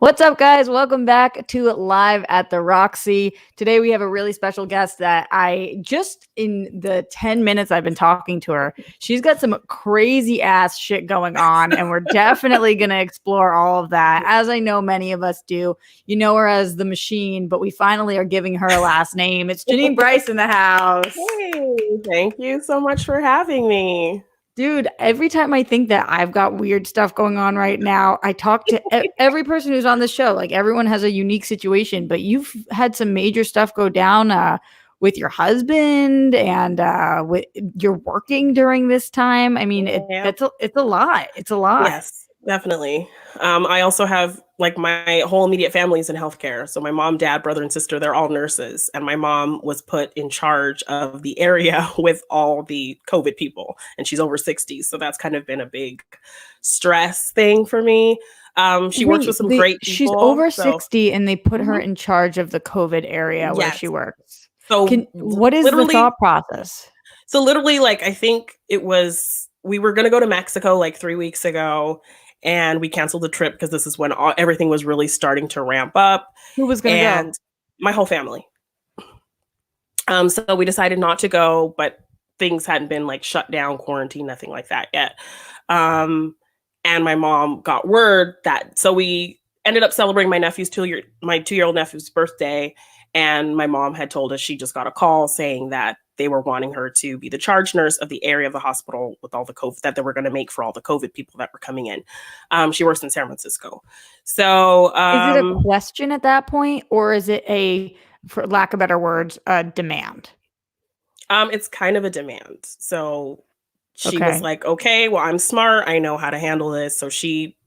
What's up, guys? Welcome back to Live at the Roxy. Today we have a really special guest that I just in the 10 minutes I've been talking to her, she's got some crazy ass shit going on, and we're definitely going to explore all of that, as I know many of us do. You know her as the Machine, but we finally are giving her a last name. It's Jeannine Brice in the house. Hey, thank you so much for having me. Dude, every time I think that I've got weird stuff going on right now, I talk to every person who's on the show. Like, everyone has a unique situation, but you've had some major stuff go down with your husband, and you're working during this time. I mean, it's a lot. It's a lot. Yes, definitely. I also have my whole immediate family is in healthcare. So my mom, dad, brother, and sister, they're all nurses. And my mom was put in charge of the area with all the COVID people. And she's over 60. So that's kind of been a big stress thing for me. She works with some great people. She's over 60 and they put her in charge of the COVID area where she works. So what is the thought process? So literally, I think we were going to go to Mexico 3 weeks ago, and we canceled the trip because this is when everything was really starting to ramp up. Who was going to go? My whole family. So we decided not to go, but things hadn't been shut down, quarantine, nothing like that yet. And my mom got word that, so we ended up celebrating my 2-year-old nephew's birthday. And my mom had told us she just got a call saying that they were wanting her to be the charge nurse of the area of the hospital with all the COVID that they were going to make for all the COVID people that were coming in. She works in San Francisco. So is it a question at that point, or is it for lack of better words, a demand? It's kind of a demand. So she was like, okay, well, I'm smart. I know how to handle this. So she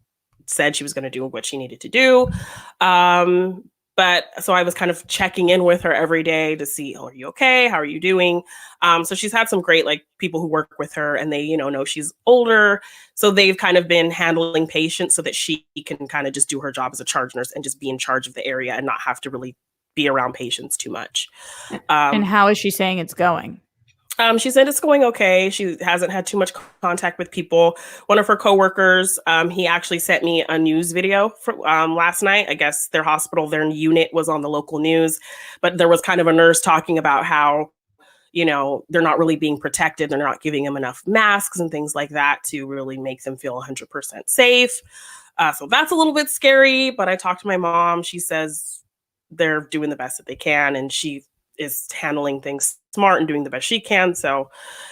said she was going to do what she needed to do. But so I was kind of checking in with her every day to see, are you okay? How are you doing? So she's had some great people who work with her, and they, know she's older. So they've kind of been handling patients so that she can kind of just do her job as a charge nurse and just be in charge of the area and not have to really be around patients too much. And how is she saying it's going? She said it's going okay. She hasn't had too much contact with people. One of her coworkers, he actually sent me a news video last night. I guess their hospital, their unit was on the local news, but there was kind of a nurse talking about how, they're not really being protected. They're not giving them enough masks and things like that to really make them feel 100% safe. So that's a little bit scary, but I talked to my mom. She says they're doing the best that they can, and she is handling things smart and doing the best she can. So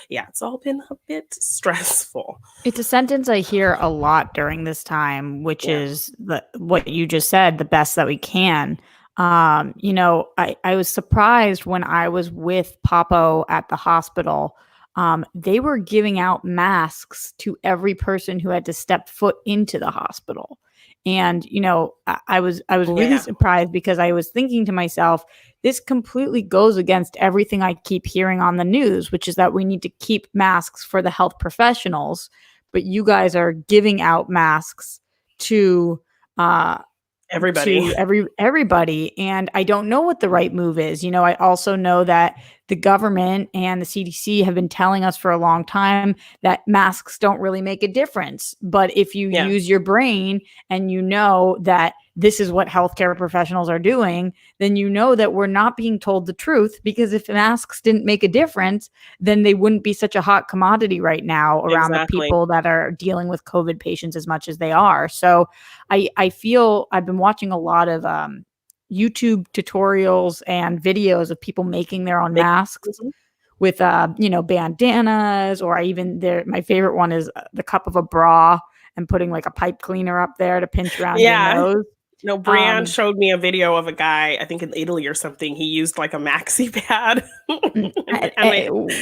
yeah, it's all been a bit stressful. It's a sentence I hear a lot during this time, which is what you just said, the best that we can. I was surprised when I was with Papo at the hospital. They were giving out masks to every person who had to step foot into the hospital. And, I was really surprised, because I was thinking to myself, this completely goes against everything I keep hearing on the news, which is that we need to keep masks for the health professionals. But you guys are giving out masks to everybody. Everybody. And I don't know what the right move is. I also know that the government and the CDC have been telling us for a long time that masks don't really make a difference. But if you use your brain and you know that this is what healthcare professionals are doing, then you know that we're not being told the truth, because if masks didn't make a difference, then they wouldn't be such a hot commodity right now around the people that are dealing with COVID patients as much as they are. So I feel I've been watching a lot of YouTube tutorials and videos of people making their own masks with bandanas, or my favorite one is the cup of a bra and putting a pipe cleaner up there to pinch around your nose. No, Brian showed me a video of a guy, I think in Italy or something. He used a maxi pad.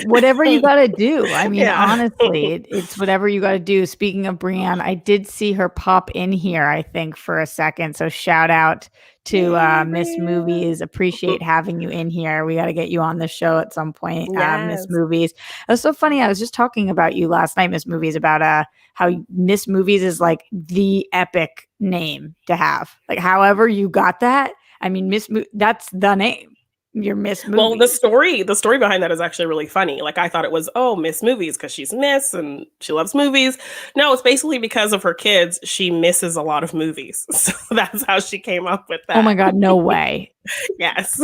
Whatever you got to do. I mean, honestly, it's whatever you got to do. Speaking of Brian, I did see her pop in here, I think, for a second. So shout out to Miss Movies. Appreciate having you in here. We got to get you on the show at some point, Miss Movies. It was so funny. I was just talking about you last night, Miss Movies, about how Miss Movies is the epic name to have. However you got that. I mean, that's the name. Your Miss Well, Movies. the story behind that is actually really funny. Like I thought it was, oh, Miss Movies because she's Miss and she loves movies. No, it's basically because of her kids. She misses a lot of movies, so that's how she came up with Oh my that. God, no way. Yes.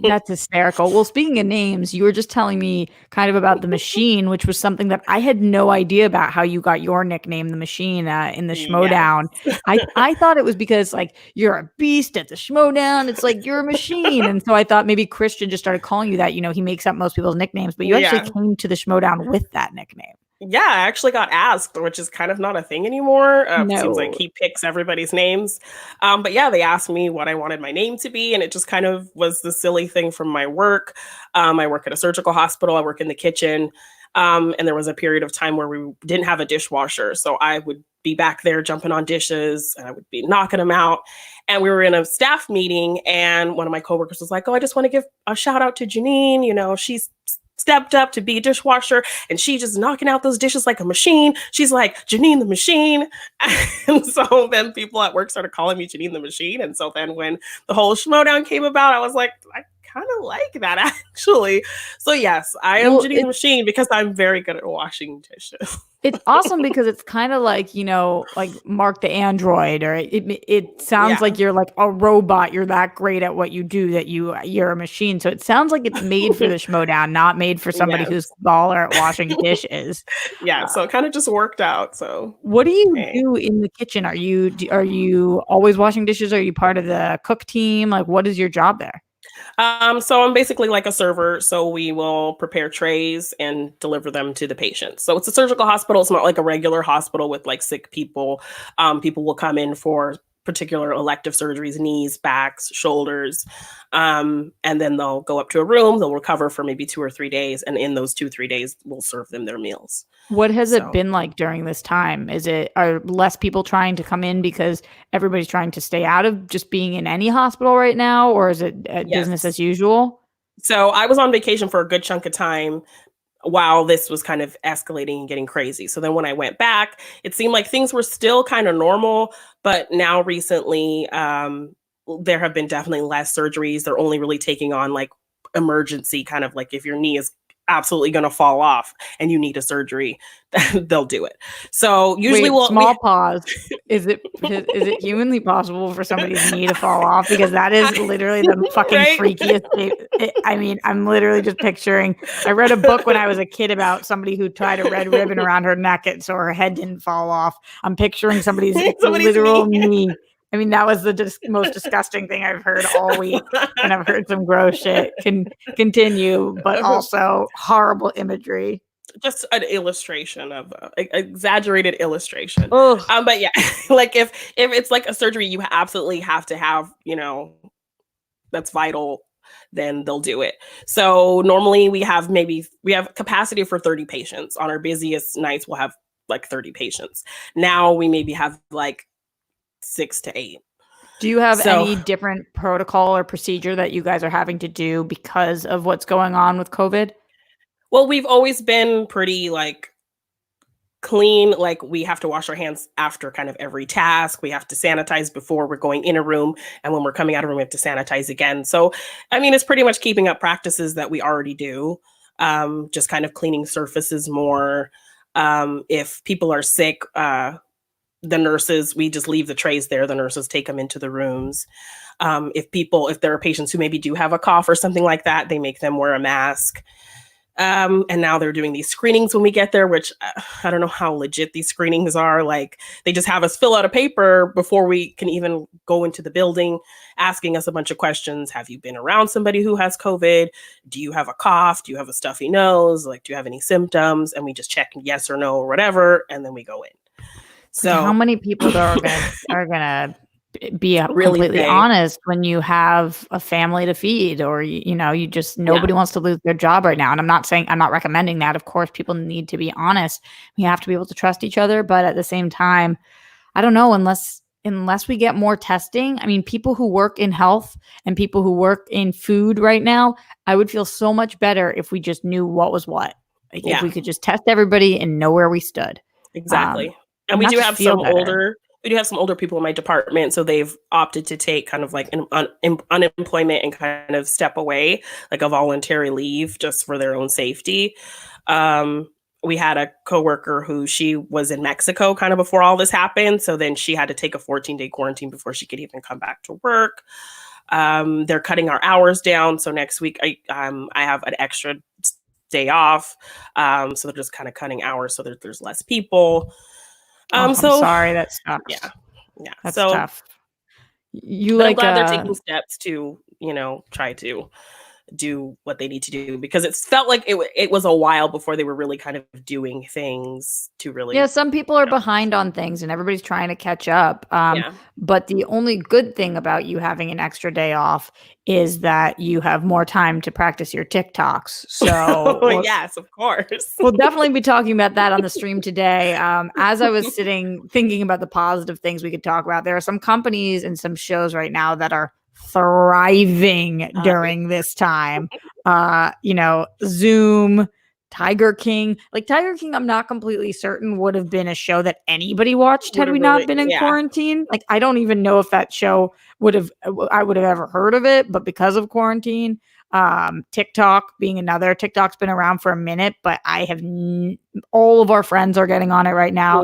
That's hysterical. Well, speaking of names, you were just telling me kind of about the machine, which was something that I had no idea about how you got your nickname, the machine, in the Yes. Schmoedown. I thought it was because like you're a beast at the Schmoedown. It's like you're a machine, and so I thought maybe Christian just started calling you that. You know, he makes up most people's nicknames, but you actually Yeah. came to the Schmoedown with that nickname. Yeah, I actually got asked, which is kind of not a thing anymore. Seems like No. he picks everybody's names. But yeah, they asked me what I wanted my name to be, and it just kind of was the silly thing from my work. I work at a surgical hospital, I work in the kitchen. And there was a period of time where we didn't have a dishwasher. So I would be back there jumping on dishes and I would be knocking them out. And we were in a staff meeting, and one of my coworkers was like, oh, I just want to give a shout out to Jeannine. You know, she's stepped up to be a dishwasher and she just knocking out those dishes like a machine. She's like, Jeannine the machine. And so then people at work started calling me Jeannine the machine. And so then when the whole Schmoedown came about, I was like, I kind of like that actually. So yes, I am Well, Jeannine the machine because I'm very good at washing dishes. it's awesome because it's kind of like, you know, like Mark the Android, or it sounds Yeah. like you're like a robot. You're that great at what you do that you're a machine. So it sounds like it's made for the Schmoedown, not made for somebody who's Yes. baller at washing dishes. Yeah. Uh, So it kind of just worked out. So what do you hey. do in the kitchen? Are you always washing dishes? Are you part of the cook team? Like, what is your job there? So I'm basically like a server. So we will prepare trays and deliver them to the patients. So it's a surgical hospital. It's not like a regular hospital with like sick people. People will come in for particular elective surgeries, knees, backs, shoulders. And then they'll go up to a room, they'll recover for maybe 2 or 3 days. And in those 2, 3 days, we'll serve them their meals. What has it So been like during this time? Are less people trying to come in because everybody's trying to stay out of just being in any hospital right now, or is it business yes. as usual? So I was on vacation for a good chunk of time while this was kind of escalating and getting crazy. So then when I went back, it seemed like things were still kind of normal, but now recently, there have been definitely less surgeries. They're only really taking on like emergency, kind of like if your knee is absolutely going to fall off and you need a surgery, they'll do it. So usually Wait, we small pause. Is it humanly possible for somebody's knee to fall off? Because that is literally the fucking right. freakiest thing. I mean, I'm literally just picturing. I read a book when I was a kid about somebody who tied a red ribbon around her neck so her head didn't fall off. I'm picturing somebody's Somebody's literal knee. knee. I mean, that was the most disgusting thing I've heard all week, and I've heard some gross shit. Can continue, but also horrible imagery. Just an illustration of exaggerated illustration. Oh, But yeah, like if it's like a surgery you absolutely have to have, you know, that's vital, then they'll do it. So normally we have capacity for 30 patients. On our busiest nights, we'll have like 30 patients. Now we maybe have like 6 to 8. do you have So any different protocol or procedure that you guys are having to do because of what's going on with COVID? well, we've always been pretty like clean. Like we have to wash our hands after kind of every task. We have to sanitize before we're going in a room, and when we're coming out of a room we have to sanitize again. So I mean, it's pretty much keeping up practices that we already do. Just kind of cleaning surfaces more. If people are sick, the nurses, we just leave the trays there, the nurses take them into the rooms. If there are patients who maybe do have a cough or something like that, they make them wear a mask. And now they're doing these screenings when we get there, which I don't know how legit these screenings are. Like they just have us fill out a paper before we can even go into the building, asking us a bunch of questions. Have you been around somebody who has COVID? Do you have a cough? Do you have a stuffy nose? Like, do you have any symptoms? And we just check yes or no or whatever, and then we go in. How So many people are gonna be really completely big. honest when you have a family to feed, or you just Yeah. nobody wants to lose their job right now? And I'm not recommending that. Of course, people need to be honest. We have to be able to trust each other, but at the same time, I don't know, unless we get more testing. I mean, people who work in health and people who work in food right now, I would feel so much better if we just knew what was what. Like if Yeah, we could just test everybody and know where we stood. Um, exactly. And and we not do just have feel some better. we do have some older people in my department, so they've opted to take kind of like unemployment and kind of step away, like a voluntary leave, just for their own safety. We had a coworker who she was in Mexico kind of before all this happened, so then she had to take a 14-day quarantine before she could even come back to work. They're cutting our hours down, so next week I have an extra day off, so they're just kind of cutting hours so that there's less people. I'm sorry, that sucks. Yeah, that's so tough. I'm glad they're taking steps to, try to do what they need to do, because it felt like it was a while before they were really kind of doing things to really. Some people are behind on things and everybody's trying to catch up. But the only good thing about you having an extra day off is that you have more time to practice your TikToks. So yes, of course. We'll definitely be talking about that on the stream today. As I was thinking about the positive things we could talk about, there are some companies and some shows right now that are thriving during this time. Zoom, Tiger King. Like Tiger King, I'm not completely certain would have been a show that anybody watched had we not been in quarantine. Like, I don't even know if that show I would have ever heard of it, but because of quarantine. TikTok being another. TikTok's been around for a minute, but I have all of our friends are getting on it right now,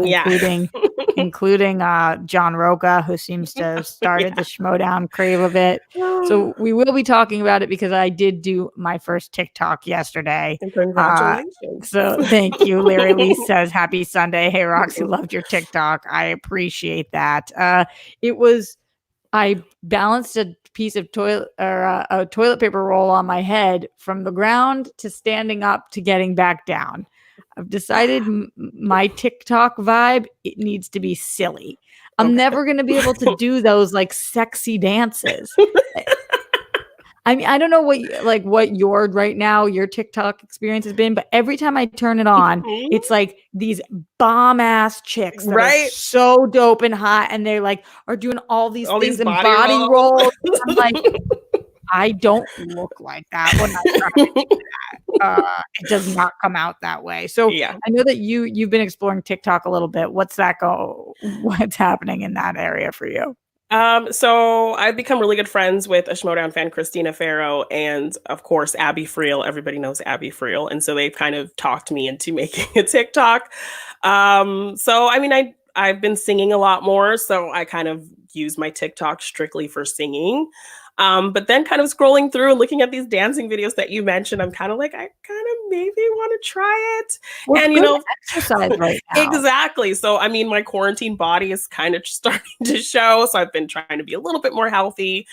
including John Roca, who seems to have started the Schmoedown crave of it. So we will be talking about it because I did do my first TikTok yesterday. And congratulations. So thank you. Larry Lee says, happy Sunday. Hey, Roxy, loved your TikTok. I appreciate that. I balanced a piece of a toilet paper roll on my head from the ground to standing up to getting back down. I've decided my TikTok vibe, it needs to be silly. I'm never going to be able to do those like sexy dances. I mean, I don't know what your TikTok experience has been, but every time I turn it on, it's like these bomb ass chicks that are so dope and hot, and they are doing all these things and body rolls. I'm like, I don't look like that when I try to do that. It does not come out that way. So I know that you've been exploring TikTok a little bit. What's happening in that area for you? So I've become really good friends with a Schmoedown fan, Christina Farrow, and of course, Abby Friel. Everybody knows Abby Friel. And so they've kind of talked me into making a TikTok. So, I mean, I've been singing a lot more, so I kind of use my TikTok strictly for singing. But then kind of scrolling through and looking at these dancing videos that you mentioned, I'm kind of like, I kind of maybe want to try it. Well, and exercise right now. Exactly. So I mean, my quarantine body is kind of starting to show. So I've been trying to be a little bit more healthy,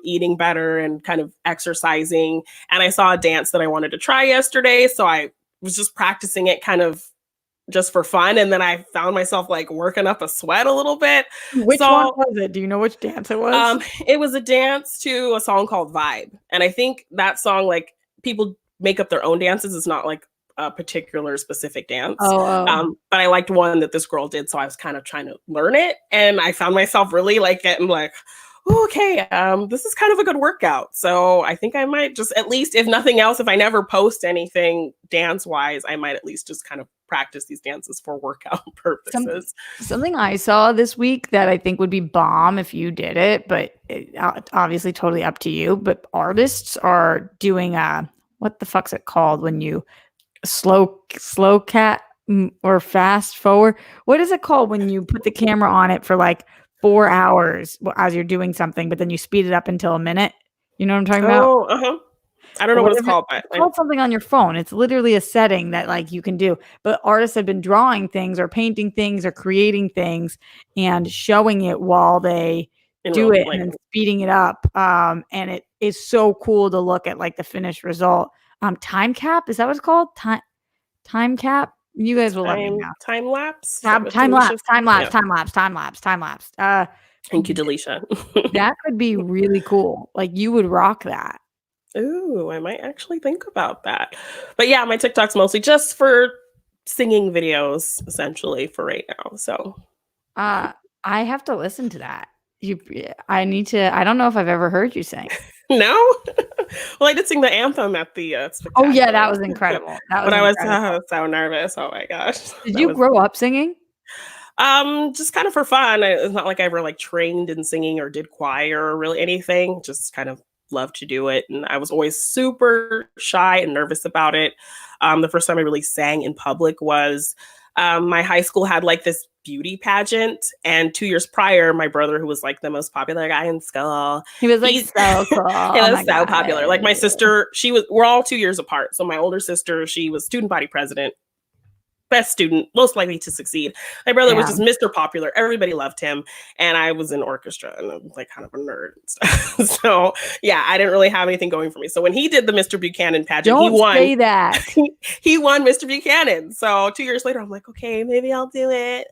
eating better and kind of exercising. And I saw a dance that I wanted to try yesterday. So I was just practicing it kind of just for fun. And then I found myself working up a sweat a little bit. Which one was it? Do you know which dance it was? It was a dance to a song called Vibe. And I think that song, people make up their own dances. It's not a particular specific dance. But I liked one that this girl did. So I was kind of trying to learn it. And I found myself really getting okay, this is kind of a good workout. So I think I might just, at least if nothing else, if I never post anything dance wise, I might at least just kind of practice these dances for workout purposes. Something I saw this week that I think would be bomb if you did it, but obviously totally up to you. But artists are doing what the fuck's it called when you slow cat or fast forward? What is it called when you put the camera on it for 4 hours as you're doing something, but then you speed it up until a minute? You know what I'm talking about? I don't know what it's called, but it's called something on your phone. It's literally a setting that you can do. But artists have been drawing things or painting things or creating things and showing it while they do it and then speeding it up. And it is so cool to look at the finished result. Time cap, is that what it's called? Time cap. You guys will let me know. Time lapse. Time lapse. Thank you, Delisha. That could be really cool. You would rock that. Ooh, I might actually think about that. But yeah, my TikTok's mostly just for singing videos, essentially, for right now. So I have to listen to that. I need to. I don't know if I've ever heard you sing. No? Well, I did sing the anthem at the Oh yeah, that was incredible. But I was so nervous. Oh my gosh. Did you grow up singing? Just kind of for fun. It's not like I ever like trained in singing or did choir or really anything. Just kind of love to do it. And I was always super shy and nervous about it. The first time I really sang in public was my high school had like this beauty pageant, and 2 years prior, my brother, who was like the most popular guy in school, He was like so cool. He Oh was my so God. popular. Like my sister, we're all 2 years apart. So my older sister, she was student body president, best student, most likely to succeed. My brother was just Mr. Popular. Everybody loved him. And I was in orchestra and I was like kind of a nerd. So yeah, I didn't really have anything going for me. So when he did the Mr. Buchanan pageant, he won. Say that. He won Mr. Buchanan. So 2 years later, I'm like, okay, maybe I'll do it.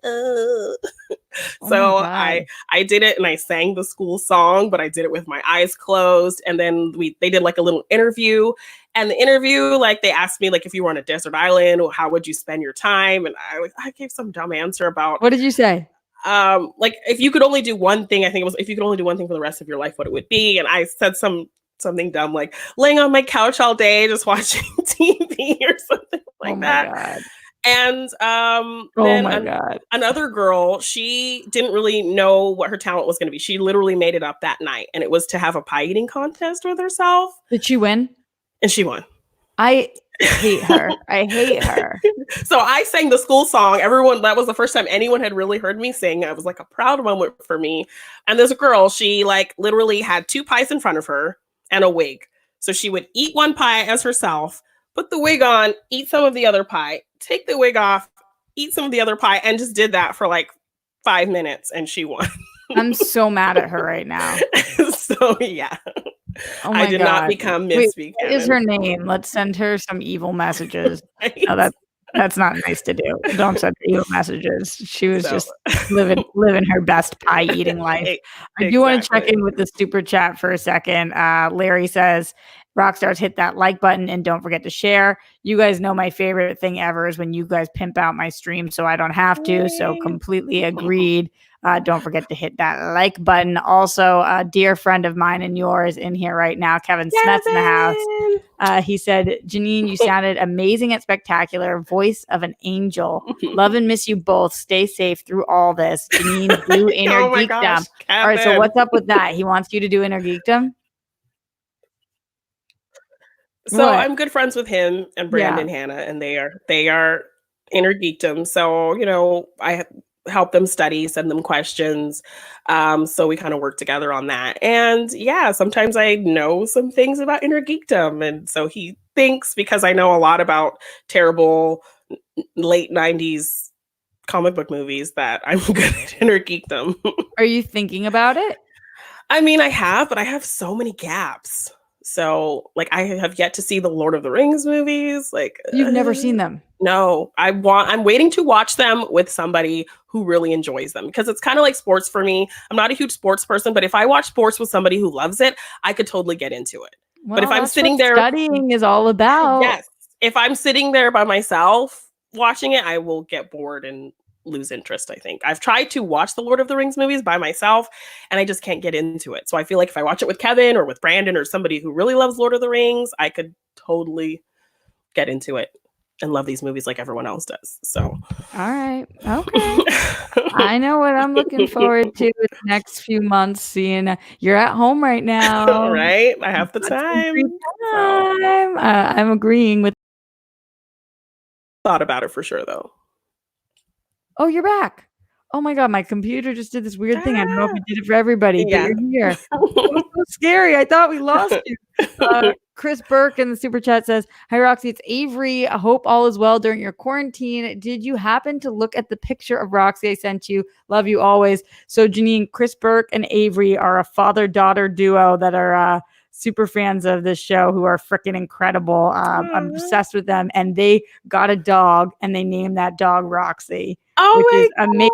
So I did it and I sang the school song, but I did it with my eyes closed. And then they did like a little interview. And the interview, like they asked me like if you were on a desert island, or how would you spend your time? And I gave some dumb answer about, what did you say? Like if you could only do one thing, I think it was if you could only do one thing for the rest of your life, what it would be. And I said something dumb like laying on my couch all day just watching TV or something like that. God. And then another girl, she didn't really know what her talent was going to be. She literally made it up that night, and it was to have a pie eating contest with herself. Did she win? And she won. I hate her. I hate her. So I sang the school song. That was the first time anyone had really heard me sing. It was like a proud moment for me. And there's a girl, she like literally had 2 pies in front of her and a wig. So she would eat one pie as herself, put the wig on, eat some of the other pie, take the wig off, eat some of the other pie, and just did that for like 5 minutes, and she won. I'm so mad at her right now. So yeah. Oh I did not become Miss Buchanan. What is her name? Let's send her some evil messages. Right? No, that's not nice to do. Don't send her evil messages. She was just living her best pie eating life. I do want to check in with the super chat for a second. Larry says, Rockstars, hit that like button and don't forget to share. You guys know my favorite thing ever is when you guys pimp out my stream so I don't have to. So completely agreed. Don't forget to hit that like button. Also, a dear friend of mine and yours in here right now, Kevin Smeth's in the house. He said, Jeannine, you sounded amazing and spectacular. Voice of an angel. Love and miss you both. Stay safe through all this. Jeannine, do Inner Geekdom. All right, so what's up with that? He wants you to do Inner Geekdom? So I'm good friends with him and Brandon Hanna, and they are Inner Geekdom. So, I help them study, send them questions. So we kind of work together on that. And yeah, sometimes I know some things about Inner Geekdom. And so he thinks, because I know a lot about terrible late 90s comic book movies, that I'm good at Inner Geekdom. Are you thinking about it? I mean, I have, but I have so many gaps. So, like, I have yet to see the Lord of the Rings movies. Like, you've never seen them? No, I'm waiting to watch them with somebody who really enjoys them, because it's kind of like sports for me. I'm not a huge sports person, but if I watch sports with somebody who loves it, I could totally get into it. Well, but if I'm sitting there, studying is all about. Yes. If I'm sitting there by myself watching it, I will get bored and lose interest, I think. I've tried to watch the Lord of the Rings movies by myself, and I just can't get into it. So I feel like if I watch it with Kevin or with Brandon or somebody who really loves Lord of the Rings, I could totally get into it and love these movies like everyone else does. So, all right. Okay. I know what I'm looking forward to the next few months, seeing you're at home right now. Right? I have the time. I'm agreeing with. Thought about it for sure, though. Oh, you're back. Oh my God, my computer just did this weird thing. I don't know if it did it for everybody, but you're here. It was so scary. I thought we lost you. Chris Burke in the super chat says, hi, Roxy, it's Avery. I hope all is well during your quarantine. Did you happen to look at the picture of Roxy I sent you? Love you always. So, Jeannine, Chris Burke and Avery are a father-daughter duo that are super fans of this show, who are freaking incredible. I'm obsessed with them. And they got a dog, and they named that dog Roxy. Which is amazing.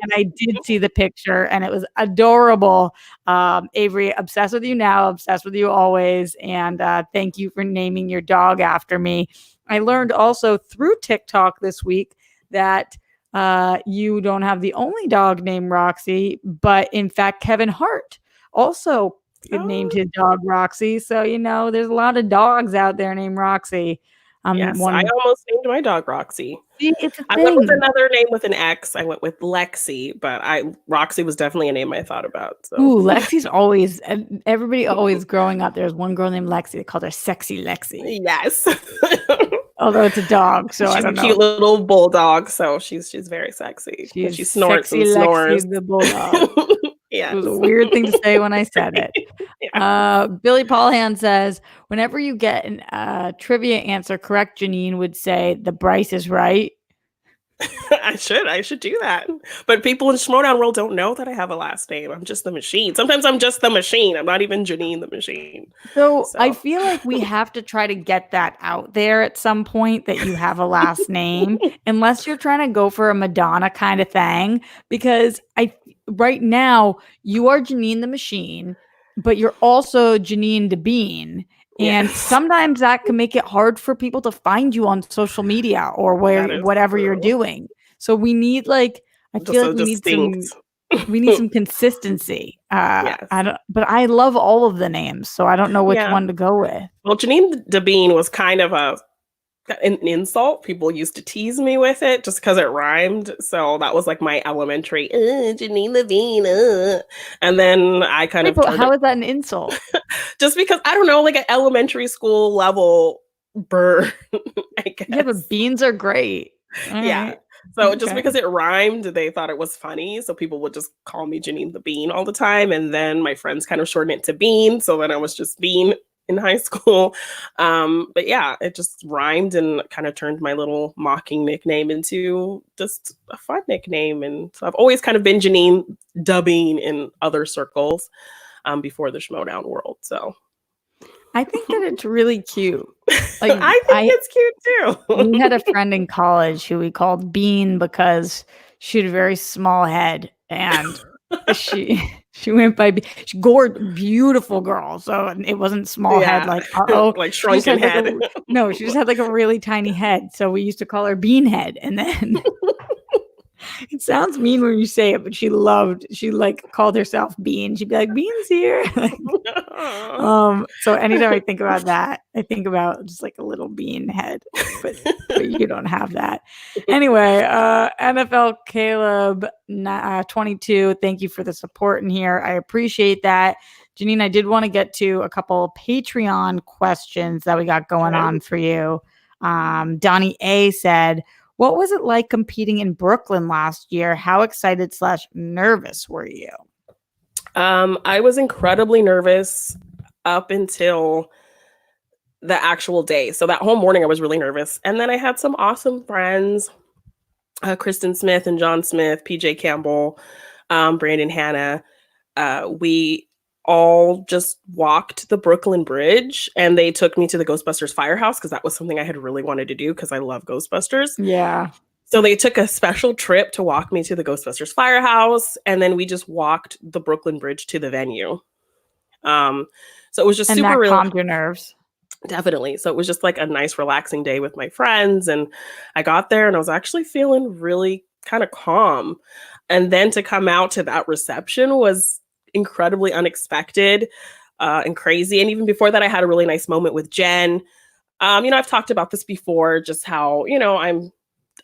And I did see the picture, and it was adorable. Avery, obsessed with you now, obsessed with you always. And thank you for naming your dog after me. I learned also through TikTok this week that you don't have the only dog named Roxy, but in fact, Kevin Hart also named his dog Roxy. So, there's a lot of dogs out there named Roxy. Yes, I almost named my dog Roxy. See, it's a I went with thing. another name with an X. I went with Lexi, but Roxy was definitely a name I thought about. So Ooh, Lexi's always, everybody always growing up. There's one girl named Lexi. They called her Sexy Lexi. yes. Although it's a dog, so I She's a don't cute know. little bulldog, so she's very sexy. And She's she snorts Sexy and Lexi snores. the bulldog. It yes. was a weird thing to say when I said it. yeah. Billy Paulhan says, whenever you get a trivia answer correct, Jeannine would say, the Brice is right. I should do that. But people in Schmoedown world don't know that I have a last name. I'm just the machine. Sometimes I'm just the machine. I'm not even Jeannine the machine. So I So feel like we have to try to get that out there at some point that you have a last name, unless you're trying to go for a Madonna kind of thing. Because right now you are Jeannine the Machine, but you're also Jeannine the Bean. And yes, sometimes that can make it hard for people to find you on social media or that is whatever you're true. doing. So we need I Just feel like so distinct. we need some consistency. yes. I don't, but I love all of the names, so I don't know which Yeah. one to go with. Well, Jeannine Bean was kind of an insult. People used to tease me with it just because it rhymed. So that was like my elementary, Jeannine Bean. And then I kind Wait, of but turned how it is that an insult? just because I don't know, like an elementary school level burn, I Yeah, guess. but beans are great. All Yeah. right. So just Okay. because it rhymed, they thought it was funny. So people would just call me Jeannine the Bean all the time. And then my friends kind of shortened it to Bean. So then I was just Bean in high school. But yeah, it just rhymed and kind of turned my little mocking nickname into just a fun nickname. And so I've always kind of been Jeannine the Bean in other circles before the Schmoedown world. So I think that it's really cute. Like I think it's cute we too. had a friend in college who we called Bean because she had a very small head and she she went by she beautiful girl, so it wasn't small head yeah, like oh like she just shrunken had like head. no, she just had like a really tiny head, so we used to call her Bean Head. And then it sounds mean when you say it, but she like called herself Bean. She'd be like, Bean's here. So anytime I think about that, I think about just like a little bean head, but you don't have that. Anyway, NFL Caleb 22, thank you for the support in here. I appreciate that. Jeannine, I did want to get to a couple Patreon questions that we got going on for you. Donnie A said, what was it like competing in Brooklyn last year? How excited / nervous were you? I was incredibly nervous up until the actual day. So that whole morning I was really nervous. And then I had some awesome friends, Kristen Smith and John Smith, PJ Campbell, Brandon Hanna. We all just walked the Brooklyn Bridge and they took me to the Ghostbusters firehouse because that was something I had really wanted to do because I love Ghostbusters. Yeah. So they took a special trip to walk me to the Ghostbusters firehouse, and then we just walked the Brooklyn Bridge to the venue. So it was just and super that real. calmed your nerves. Definitely. So it was just like a nice, relaxing day with my friends. And I got there and I was actually feeling really kind of calm. And then to come out to that reception was incredibly unexpected and crazy. And even before that, I had a really nice moment with Jen. I've talked about this before, just how, I'm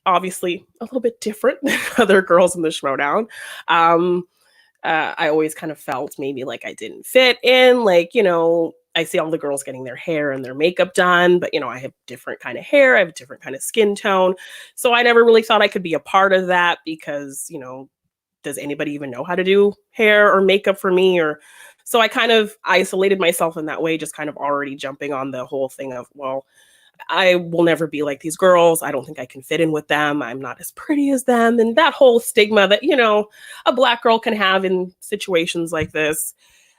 obviously a little bit different than other girls in the Schmoedown. I always kind of felt maybe like I didn't fit in, I see all the girls getting their hair and their makeup done, but I have different kind of hair, I have a different kind of skin tone. So I never really thought I could be a part of that because, does anybody even know how to do hair or makeup for me? Or so I kind of isolated myself in that way, just kind of already jumping on the whole thing of, well, I will never be like these girls. I don't think I can fit in with them. I'm not as pretty as them. And that whole stigma that, a Black girl can have in situations like this.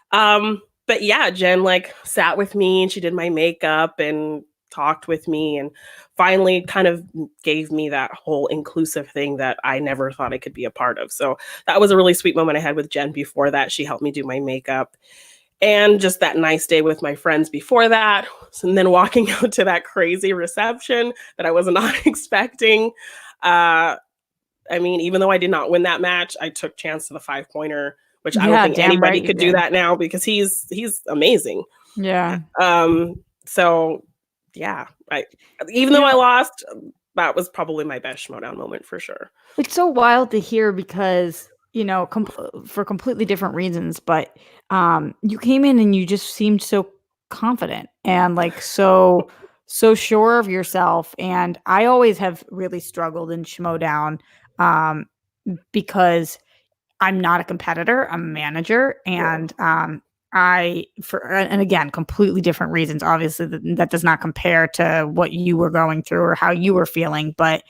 But yeah, Jen sat with me and she did my makeup and talked with me and finally kind of gave me that whole inclusive thing that I never thought I could be a part of. So that was a really sweet moment I had with Jen before that. She helped me do my makeup. And just that nice day with my friends before that. And then walking out to that crazy reception that I was not expecting. Even though I did not win that match, I took Chance to the 5-pointer, which I don't think anybody could do that now because he's amazing. Yeah. So yeah, even though I lost, that was probably my best Schmoedown moment for sure. It's so wild to hear because, you know, for completely different reasons, but you came in and you just seemed so confident and like so sure of yourself. And I always have really struggled in Schmoedown um, because I'm not a competitor. I'm a manager, Yeah. and and again, completely different reasons. Obviously, that does not compare to what you were going through or how you were feeling. But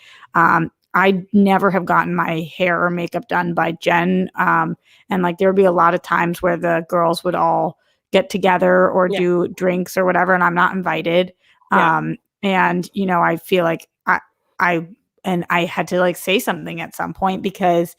I never have gotten my hair or makeup done by Jen, and like there would be a lot of times where the girls would all get together or Yeah. do drinks or whatever, and I'm not invited. Yeah. And you know, I feel like I and I had to like say something at some point because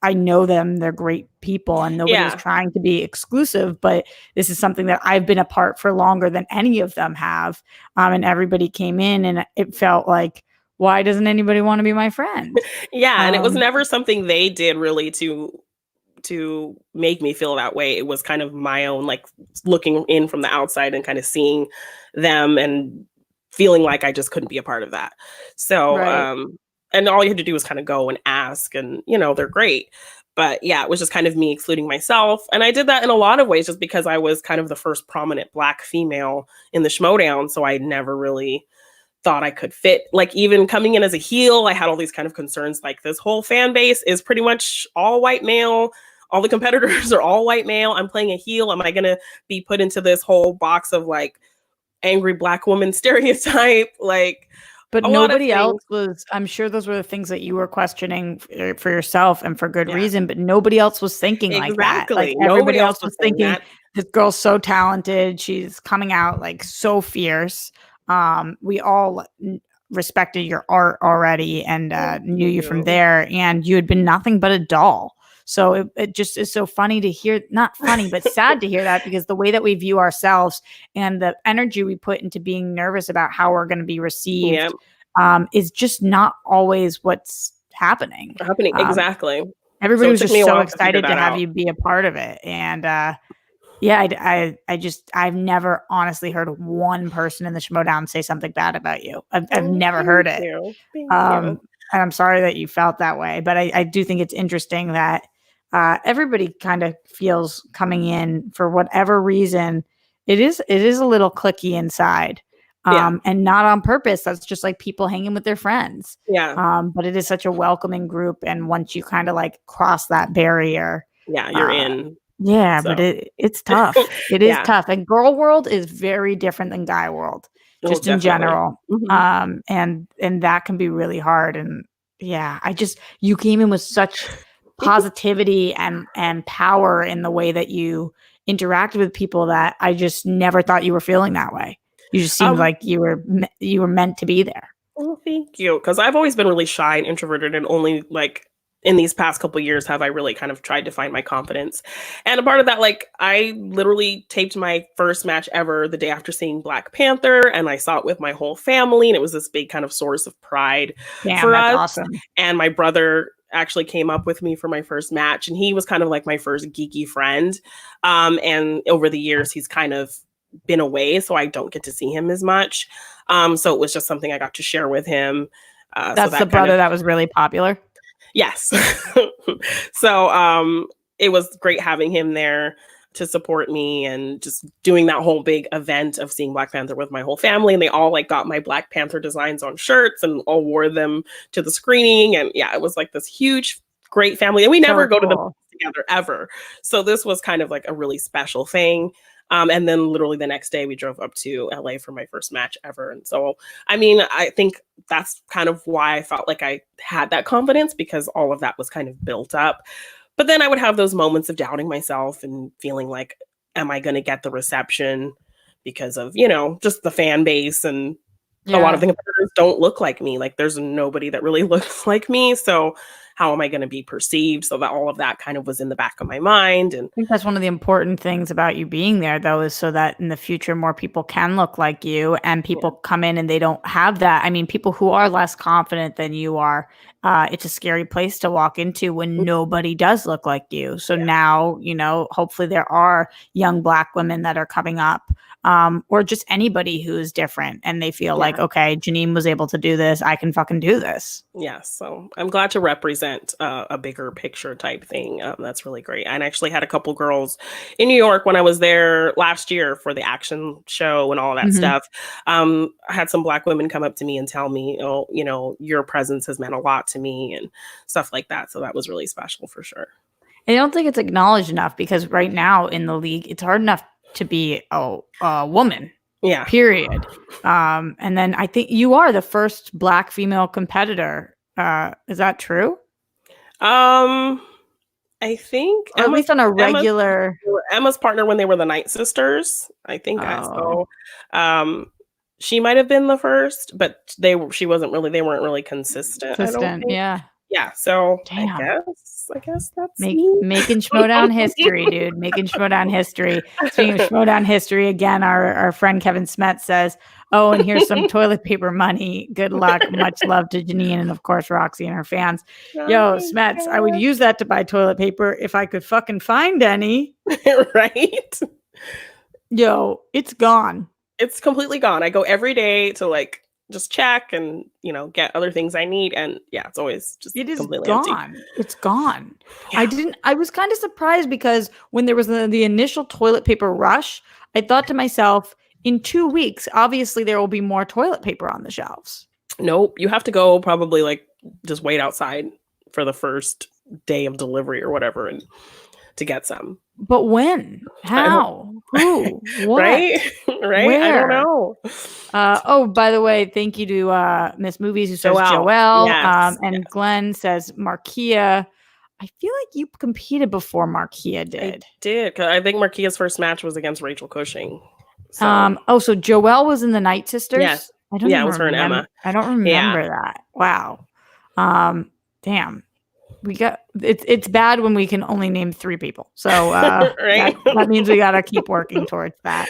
I know them, they're great people, and nobody was Yeah. trying to be exclusive, but this is something that I've been apart for longer than any of them have. And everybody came in and it felt like, why doesn't anybody want to be my friend? Yeah. And it was Um, never something they did really to make me feel that way. It was kind of my own, like looking in from the outside and kind of seeing them and feeling like I just couldn't be a part of that. So, right. and all you had to do was kind of go and ask, and you know, they're great. But yeah, it was just kind of me excluding myself. And I did that in a lot of ways just because I was kind of the first prominent Black female in the Schmoedown. So I never really thought I could fit. Like even coming in as a heel, I had all these kind of concerns like this whole fan base is pretty much all white male. All the competitors are all white male. I'm playing a heel. Am I going to be put into this whole box of like angry Black woman stereotype? Like But a lot of nobody else things. was, I'm sure those were the things that you were questioning for yourself and for good Yeah, reason, but nobody else was thinking like that. Like exactly. Nobody everybody else else was was saying thinking, that. this girl's so talented. She's coming out like so fierce. We all respected your art already and Thank knew you from you. there, and you had been nothing but a doll. So it just is so funny to hear, not funny, but sad to hear that because the way that we view ourselves and the energy we put into being nervous about how we're going to be Yeah, received is just not always what's happening. happening Um, exactly. Everybody So it was took me just a so while to figure excited to that have out. you be a part of it. And yeah, I've never honestly heard one person in the Schmoedown say something bad about you. I've Oh, never heard thank it. you. Thank you. Um, and I'm sorry that you felt that way, but I do think it's interesting that everybody kind of feels coming in for whatever reason. It is a little clicky inside, Yeah. and not on purpose. That's just like people hanging with their friends. Yeah. But it is such a welcoming group, and once you kind of like cross that barrier, Yeah. You're uh, in. yeah, but So it's tough. It is yeah. tough, and girl world is very different than guy world, Oh, just in definitely. general. Hmm. And that can be really hard. And yeah, you came in with such positivity and power in the way that you interacted with people that I just never thought you were feeling that way. You just seemed Um, like you were meant to be there. well, thank you. Because I've always been really shy and introverted, and only like in these past couple years have I really kind of tried to find my confidence. And a part of that, like I literally taped my first match ever the day after seeing Black Panther, and I saw it with my whole family, and it was this big kind of source of pride Damn, for that's us. awesome. And my brother actually came up with me for my first match, and he was kind of like my first geeky friend. And over the years, he's kind of been away, so I don't get to see him as much. So it was just something I got to share with him. So That's the that kind of brother that was really popular. yes. So it was great having him there to support me and just doing that whole big event of seeing Black Panther with my whole family. And they all like got my Black Panther designs on shirts and all wore them to the screening. And yeah, it was like this huge, great family. And we never So go to the cool. together ever. So this was kind of like a really special thing. And then literally the next day we drove up to LA for my first match ever. And so, I mean, I think that's kind of why I felt like I had that confidence because all of that was kind of built up. But then I would have those moments of doubting myself and feeling like, am I going to get the reception because of, you know, just the fan base and a lot of Yeah. the competitors don't look like me. Like there's nobody that really looks like me. So how am I going to be perceived? So that all of that kind of was in the back of my mind. And I think that's one of the important things about you being there, though, is so that in the future more people can look like you and yeah, people come in and they don't have that. I mean, people who are less confident than you are, it's a scary place to walk into when nobody does look like you. So yeah, now, you know, hopefully there are young Black women that are coming up or just anybody who is different and they feel like, okay, Jeannine was able to do this. I can fucking do this. Yeah, so I'm glad to represent a bigger picture type thing. That's really great. I actually had a couple girls in New York when I was there last year for the action show and all that stuff. I had some Black women come up to me and tell me, oh, you know, your presence has meant a lot to me and stuff like that. So that was really special for sure. I don't think it's acknowledged enough because right now in the league, it's hard enough to be a woman. Yeah. Period. And then I think you are the first Black female competitor. Is that true? I think, or at least on a regular. Emma's partner when they were the Night Sisters. I think so. She might have been the first, but they weren't really consistent. I don't think. Yeah. So damn. I guess that's making Schmoedown history, dude. Making Schmoedown history. Speaking of Schmoedown history, again, our friend Kevin Smet says, oh, and here's some toilet paper money. Good luck. Much love to Jeannine and, of course, Roxy and her fans. Yo, Smets, I would use that to buy toilet paper if I could fucking find any. Right? Yo, it's gone. It's completely gone. I go every day to just check and get other things I need, and it's always just completely gone. Empty. It's gone. Yeah. I was kind of surprised because when there was the initial toilet paper rush, I thought to myself, in 2 weeks, obviously there will be more toilet paper on the shelves. Nope, you have to go probably just wait outside for the first day of delivery or whatever, and to get some. But when? How? Who? What? Right? Where? I don't know. Oh, by the way, thank you to Miss Movies who says Joelle. And Glenn says Markia. I feel like you competed before Markia did. I did. Cause I think Markia's first match was against Rachel Cushing. So. So Joelle was in the Night Sisters? Yes. It was her and Emma. I don't remember that. Wow. Damn. We got it's bad when we can only name 3 people. So right? that means we got to keep working towards that.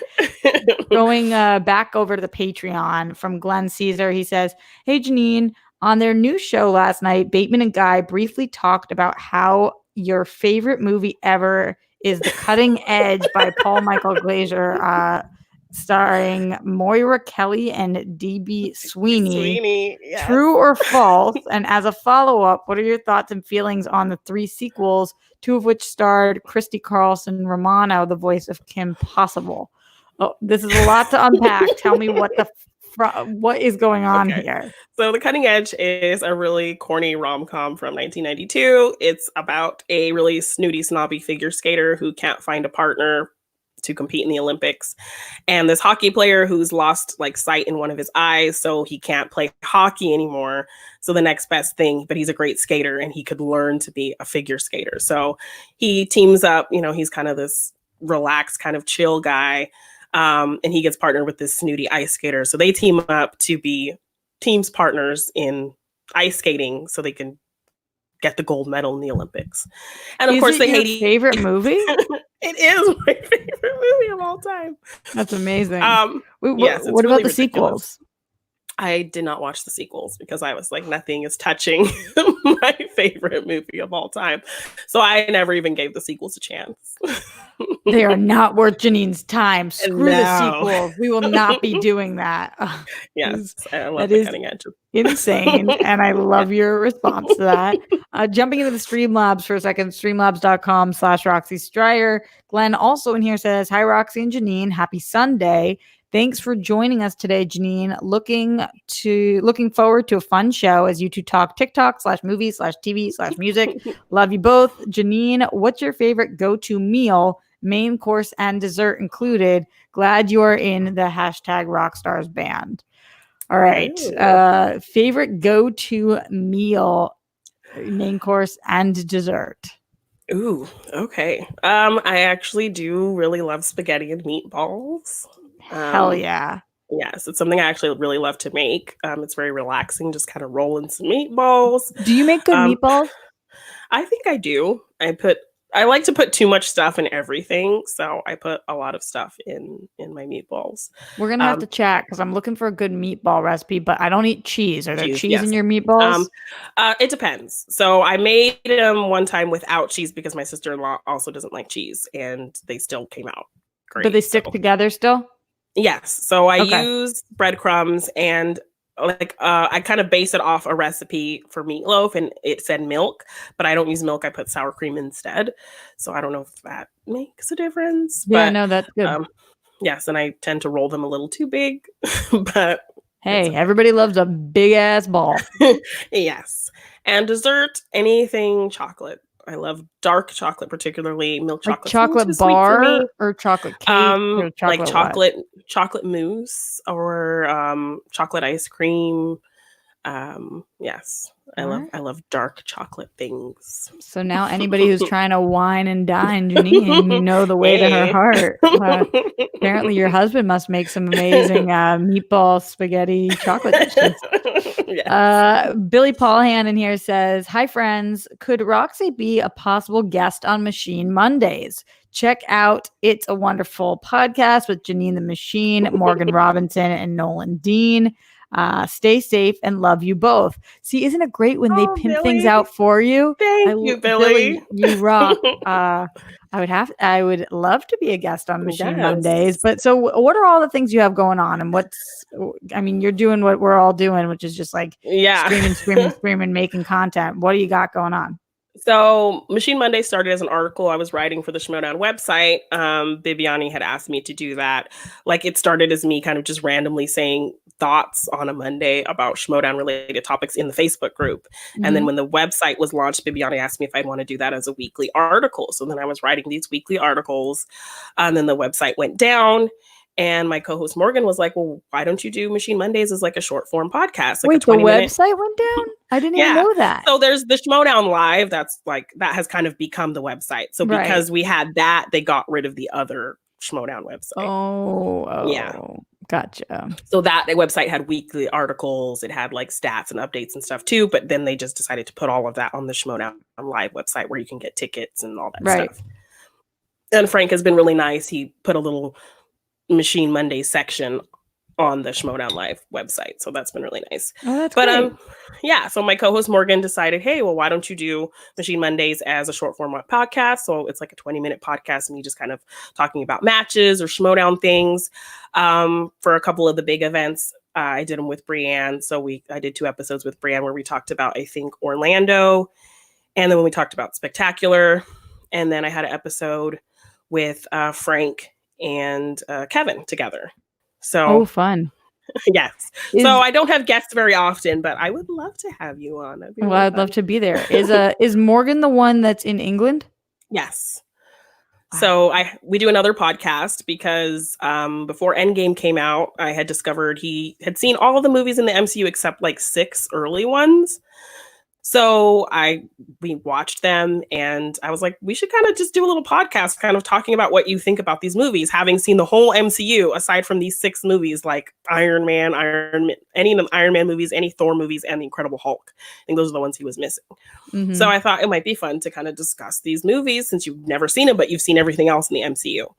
Going back over to the Patreon from Glenn Caesar, he says, "Hey Jeannine, on their new show last night, Bateman and Guy briefly talked about how your favorite movie ever is The Cutting Edge by Paul Michael Glaser, starring Moira Kelly and D.B. Sweeney. Yes. True or false? And as a follow-up, what are your thoughts and feelings on the 3 sequels, 2 of which starred Christy Carlson Romano, the voice of Kim Possible?" Oh, this is a lot to unpack. Tell me what is going on here. So The Cutting Edge is a really corny rom-com from 1992. It's about a really snooty, snobby figure skater who can't find a partner to compete in the Olympics, and this hockey player who's lost sight in one of his eyes, so he can't play hockey anymore. So the next best thing, but he's a great skater and he could learn to be a figure skater. So he teams up, he's kind of this relaxed, kind of chill guy, and he gets partnered with this snooty ice skater. So they team up to be teams partners in ice skating so they can get the gold medal in the Olympics. And of course, they hate each favorite movie. It is my favorite movie of all time. That's amazing. Yes, what about the sequels? I did not watch the sequels because I was like, nothing is touching my favorite movie of all time. So I never even gave the sequels a chance. They are not worth Jeannine's time. Screw the sequels. We will not be doing that. Yes, I love The Cutting Edge. Insane. And I love your response to that. Jumping into the Streamlabs for a second, streamlabs.com/Roxy Stryer. Glenn also in here says, "Hi, Roxy and Jeannine. Happy Sunday. Thanks for joining us today, Jeannine. Looking forward to a fun show as you two talk TikTok/movies/TV/music. Love you both. Jeannine, what's your favorite go-to meal, main course and dessert included? Glad you are in the #Rockstars band." All right. Favorite go-to meal, main course and dessert. Ooh, okay. I actually do really love spaghetti and meatballs. Hell yeah. Yes, it's something I actually really love to make. It's very relaxing, just kind of rolling some meatballs. Do you make good meatballs? I think I do. I like to put too much stuff in everything, so I put a lot of stuff in my meatballs. We're gonna have to chat because I'm looking for a good meatball recipe, but I don't eat cheese. Are there cheese in your meatballs? It depends. So I made them one time without cheese because my sister-in-law also doesn't like cheese, and they still came out great. But they stick together still? Yes. So I Okay. use breadcrumbs and like I kind of base it off a recipe for meatloaf and it said milk, but I don't use milk. I put sour cream instead. So I don't know if that makes a difference, Yeah, but no, that's good. yes, and I tend to roll them a little too big, but it's Hey, okay. everybody loves a big ass ball. Yes. And dessert, anything chocolate. I love dark chocolate, particularly milk Like chocolate's a little too chocolate sweet for me. bar or chocolate cake or Like chocolate what? chocolate mousse or chocolate ice cream. Yes. All right. I love dark chocolate things. So now anybody who's trying to wine and dine Jeannine, you know the way to her Hey. heart. Apparently your husband must make some amazing meatball spaghetti chocolate dishes. Yes. Billy Paulhan in here says, "Hi friends, could Roxy be a possible guest on Machine Mondays? Check out It's a Wonderful Podcast with Jeannine the Machine, Morgan Robinson, and Nolan Dean. Stay safe and love you both." See, isn't it great when they Oh, pimp things Billy. out for you? Thank you, Billy, Billy. you rock. I would love to be a guest on Machine Mondays. Yes. But so what are all the things you have going on and I mean, you're doing what we're all doing, which is just like Yeah. screaming, making content. What do you got going on? So Machine Monday started as an article I was writing for the Schmoedown website. Bibiani had asked me to do that. Like it started as me kind of just randomly saying thoughts on a Monday about Schmoedown related topics in the Facebook group. And then Mhm. when the website was launched, Bibiani asked me if I'd want to do that as a weekly article. So then I was writing these weekly articles. And then the website went down. And my co-host Morgan was like, well, why don't you do Machine Mondays as like a short form podcast, like a Wait, the 20-minute? website went down? I didn't even Yeah. know that. So there's the Schmoedown Live. That's like that has kind of become the website. So Right. because we had that, they got rid of the other Schmoedown website. Yeah. Gotcha. So that website had weekly articles. It had like stats and updates and stuff too. But then they just decided to put all of that on the Schmoedown Live website where you can get tickets and all that Right. stuff. And Frank has been really nice. He put a little Machine Monday section on the Schmoedown Live website. So that's been really nice. Oh, that's But great. yeah, so my co-host Morgan decided, hey, well, why don't you do Machine Mondays as a short format podcast? So it's like a 20-minute podcast and you just kind of talking about matches or Schmoedown things. For a couple of the big events, I did them with Brienne. So I did 2 episodes with Brienne where we talked about, I think, Orlando. And then when we talked about Spectacular. And then I had an episode with Frank and Kevin together. Oh, So fun. yes. Is So I don't have guests very often, but I would love to have you on. That'd be Well, really I'd love fun. to be there. Is Morgan the one that's in England? Yes. Wow. So we do another podcast because before Endgame came out, I had discovered he had seen all of the movies in the MCU except like 6 early ones. So we watched them and I was like, we should kind of just do a little podcast kind of talking about what you think about these movies, having seen the whole MCU aside from these 6 movies like Iron Man, any of the Iron Man movies, any Thor movies, and the Incredible Hulk. I think those are the ones he was missing. Mhm. So I thought it might be fun to kind of discuss these movies since you've never seen them, but you've seen everything else in the MCU.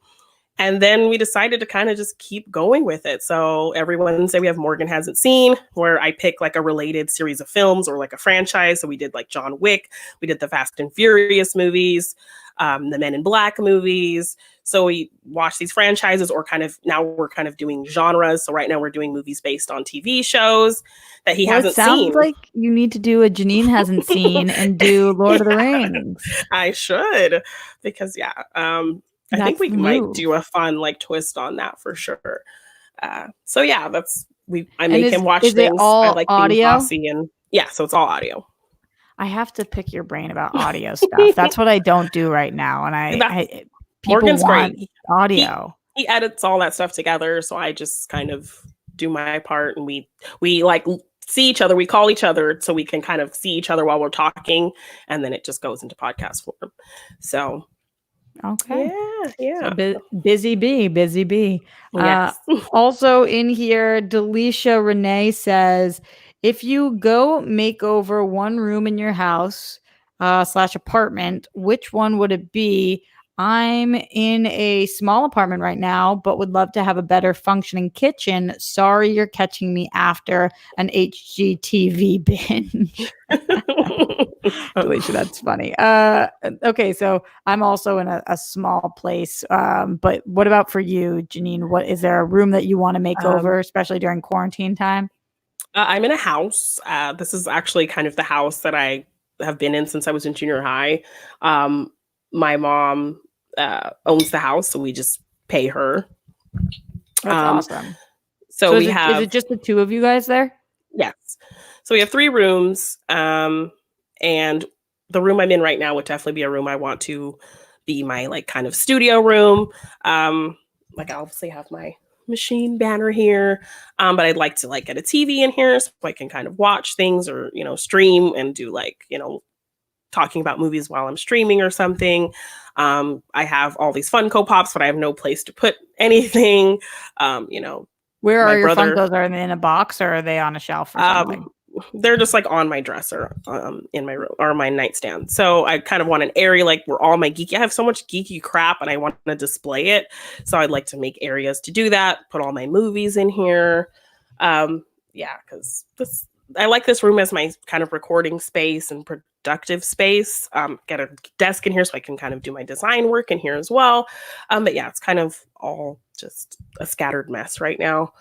And then we decided to kind of just keep going with it. So every Wednesday we have Morgan Hasn't Seen, where I pick like a related series of films or like a franchise. So we did like John Wick, we did the Fast and Furious movies, the Men in Black movies. So we watch these franchises or now we're kind of doing genres. So right now we're doing movies based on TV shows that he hasn't It sounds seen. like you need to do a Jeannine hasn't seen and do Lord of the Rings. I should, because I think we might do a fun like twist on that for sure. So yeah, I make him watch is it things. I all like being audio? bossy and yeah, so it's all audio. I have to pick your brain about audio stuff. That's what I don't do right now. And people Morgan's want great. audio. He edits all that stuff together, so I just kind of do my part and we like see each other, we call each other so we can kind of see each other while we're talking, and then it just goes into podcast form. So okay. Yeah. So busy bee. Yes. Also in here, Delisha Renee says, if you go make over one room in your house / apartment, which one would it be? I'm in a small apartment right now, but would love to have a better functioning kitchen. Sorry, you're catching me after an HGTV binge. Delisha, that's funny. Okay, so I'm also in a small place. But what about for you, Jeannine? What is there a room that you want to make over, especially during quarantine time? I'm in a house. This is actually kind of the house that I have been in since I was in junior high. Um, my mom owns the house, so we just pay her. That's Um, awesome. so So we is have it just the two of you guys there? yes, so we have 3 rooms, and the room I'm in right now would definitely be a room I want to be my like kind of studio room. Like I obviously have my machine banner here, but I'd like to like get a TV in here so I can kind of watch things or stream and do like talking about movies while I'm streaming or something. I have all these Funko Pops, but I have no place to put anything. Where My are your brother, Funkos? Are they in a box or are they on a shelf or something? they're just like on my dresser, in my room or my nightstand. So I kind of want an area like where all my geeky, I have so much geeky crap and I want to display it. So I'd like to make areas to do that, put all my movies in here. Yeah, because I like this room as my kind of recording space and productive space. Get a desk in here so I can kind of do my design work in here as well. But yeah, it's kind of all just a scattered mess right now.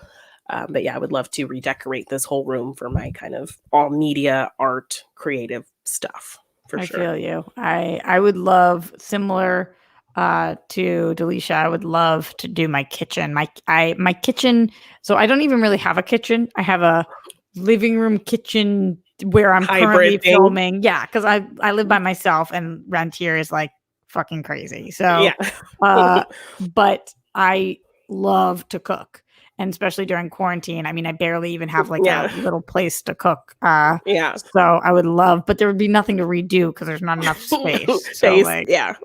But yeah, I would love to redecorate this whole room for my kind of all media, art, creative stuff for I sure. feel you. I would love similar to Delisha. I would love to do my kitchen. My kitchen. So I don't even really have a kitchen. I have a living room kitchen where I'm currently Hybrid thing. filming. Yeah, because I live by myself and rent here is like fucking crazy. So, Yeah. but I love to cook. And especially during quarantine, I mean, I barely even have like a Yeah. little place to cook. Yeah. So I would love, but there would be nothing to redo because there's not enough space. So Face. like, Yeah.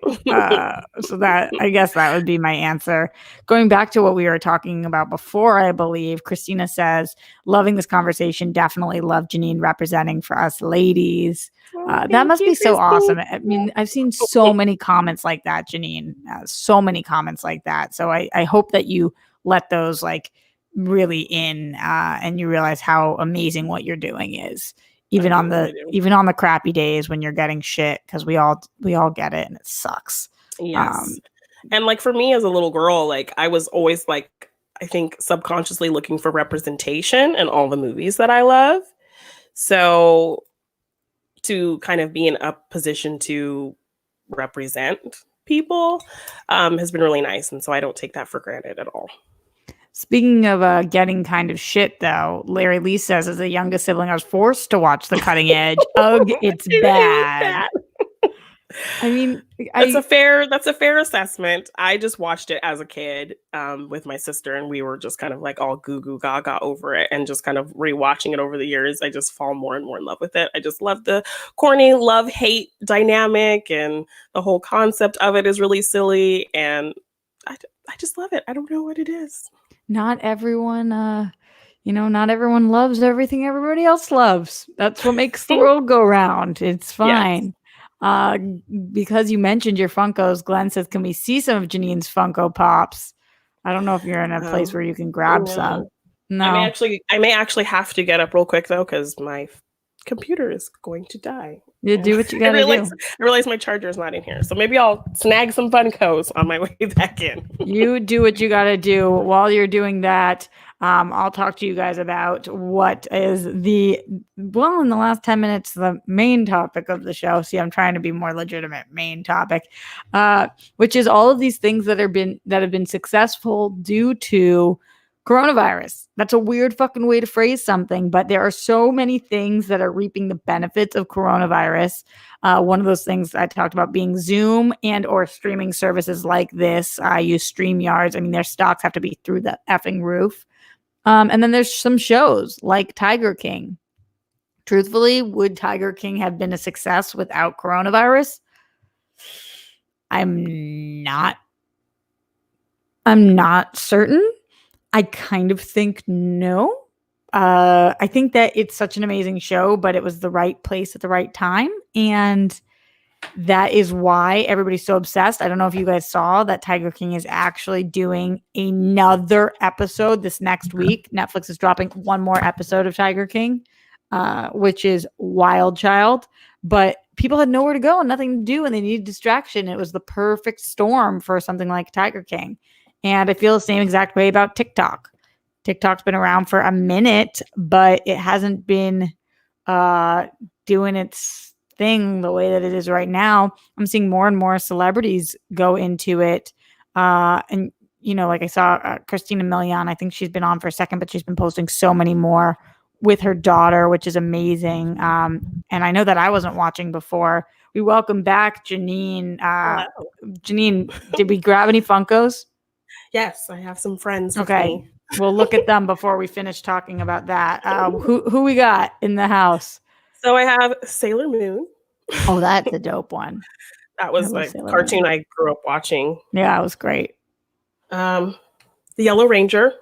so that I guess that would be my answer. Going back to what we were talking about before, I believe Christina says, loving this conversation. Definitely love Jeannine representing for us ladies. Oh, That thank must you, be so Christine. awesome. I mean, I've seen so many comments like that, Jeannine. So many comments like that. So I hope that you let those like really in and you realize how amazing what you're doing is even on the crappy days when you're getting shit because we all get it and it sucks. Yes. And like for me as a little girl, like I was always like, I think subconsciously looking for representation in all the movies that I love. So to kind of be in a position to represent people has been really nice. And so I don't take that for granted at all. Speaking of getting kind of shit, though, Larry Lee says, as a youngest sibling, I was forced to watch The Cutting Edge. Ugh, it's bad. I mean, that's a fair assessment. I just watched it as a kid with my sister, and we were just kind of like all goo goo gaga over it, and just kind of rewatching it over the years. I just fall more and more in love with it. I just love the corny love hate dynamic, and the whole concept of it is really silly, and I just love it. I don't know what it is. Not everyone, not everyone loves everything everybody else loves. That's what makes the world go round. It's fine. Yes. Because you mentioned your Funkos, Glenn says, can we see some of Jeannine's Funko Pops? I don't know if you're in a place where you can grab some. No. I may actually have to get up real quick though, because my computer is going to die. You do what you gotta do. I realize my charger is not in here, so maybe I'll snag some Funkos on my way back in. You do what you gotta do. While you're doing that, I'll talk to you guys about what is in the last 10 minutes, the main topic of the show. See, I'm trying to be more legitimate. Main topic, which is all of these things that have been successful due to coronavirus. That's a weird fucking way to phrase something, but there are so many things that are reaping the benefits of coronavirus. One of those things I talked about being Zoom and or streaming services like this. I use StreamYards. I mean, their stocks have to be through the effing roof. And then there's some shows like Tiger King. Truthfully, would Tiger King have been a success without coronavirus? I'm not certain. I kind of think no. I think that it's such an amazing show, but it was the right place at the right time. And that is why everybody's so obsessed. I don't know if you guys saw that Tiger King is actually doing another episode this next week. Netflix is dropping one more episode of Tiger King, which is Wild Child. But people had nowhere to go and nothing to do, and they needed distraction. It was the perfect storm for something like Tiger King. And I feel the same exact way about TikTok. TikTok's been around for a minute, but it hasn't been doing its thing the way that it is right now. I'm seeing more and more celebrities go into it. And, you know, like I saw Christina Milian, I think she's been on for a second, but she's been posting so many more with her daughter, which is amazing. And I know that I wasn't watching before. We welcome back Jeannine. Jeannine, did we grab any Funkos? Yes, I have some friends with Okay. me. We'll look at them before we finish talking about that. Who we got in the house? So I have Sailor Moon. Oh, that's a dope one. That was a cartoon I grew up watching. Yeah, it was great. The Yellow Ranger.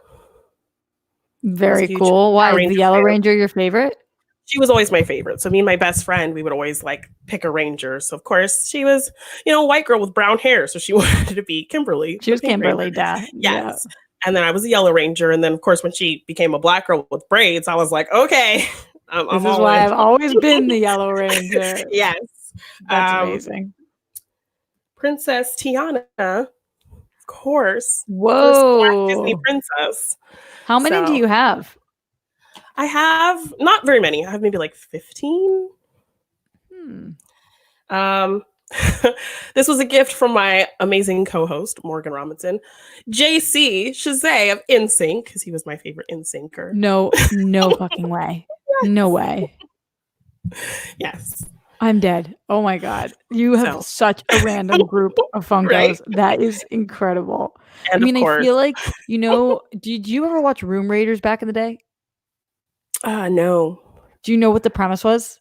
Very cool. Why is the Yellow Ranger your favorite? She was always my favorite. So me and my best friend, we would always like pick a ranger. So of course she was, you know, a white girl with brown hair. So she wanted to be Kimberly. She was Kimberly, duh. Yes. Yeah. And then I was a Yellow Ranger. And then of course when she became a black girl with braids, I was like, okay. This is why I've always been the Yellow Ranger. Yes. That's amazing. Princess Tiana, of course. Whoa. First Black Disney princess. How many do you have? I have not very many. I have maybe like 15. This was a gift from my amazing co-host, Morgan Robinson. JC Shazay of NSYNC, because he was my favorite NSYNCer. No fucking way. Yes. No way. Yes. I'm dead. Oh my God. You have such a random group of Funkos. Right? That is incredible. And I mean, I feel like, you know, did you ever watch Room Raiders back in the day? No. Do you know what the premise was?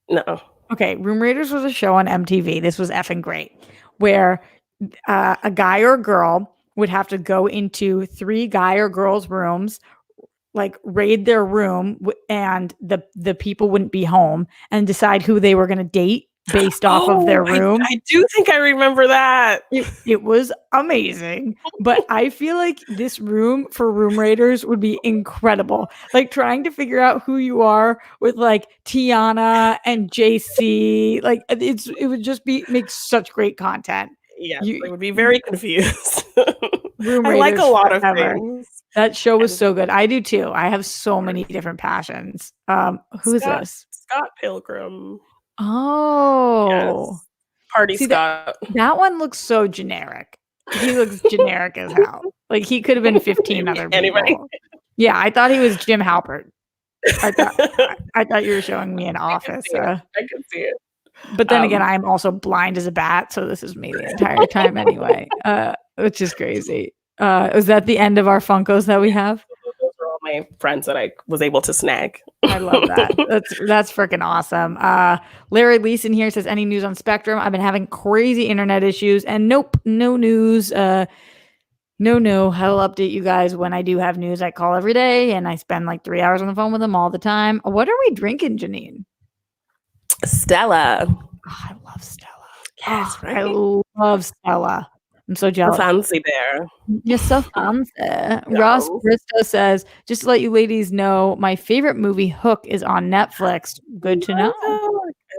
No. Okay. Room Raiders was a show on MTV. This was effing great. Where a guy or a girl would have to go into 3 guy or girls' rooms, like raid their room, and the people wouldn't be home, and decide who they were going to date based off of their room. I do think I remember that. It was amazing. But I feel like this room for Room Raiders would be incredible. Like trying to figure out who you are with like Tiana and JC. Like it would just make such great content. Yeah, I would be very confused. Room Raiders I like a lot of things. That show was so good. I do too. I have so many different passions. Who is this? Scott Pilgrim. Oh, yes. Party Scott. That one looks so generic. He looks generic as hell. Like he could have been 15 other people. Anybody? Yeah, I thought he was Jim Halpert. I thought you were showing me an Office. I can see it. But then again, I'm also blind as a bat, so this is me the entire time anyway, which is crazy. Is that the end of our Funkos that we have? Those are all my friends that I was able to snag. I love that. That's freaking awesome. Larry Leeson here says, any news on Spectrum? I've been having crazy internet issues, and nope, no news. No. I'll update you guys when I do have news. I call every day, and I spend like 3 hours on the phone with them all the time. What are we drinking, Jeannine? Stella. Oh, I love Stella. Yes, right? I love Stella. I'm so jealous. Fancy bear. You're so fancy. No. Ross Bristow says, just to let you ladies know, my favorite movie, Hook, is on Netflix. Good to know.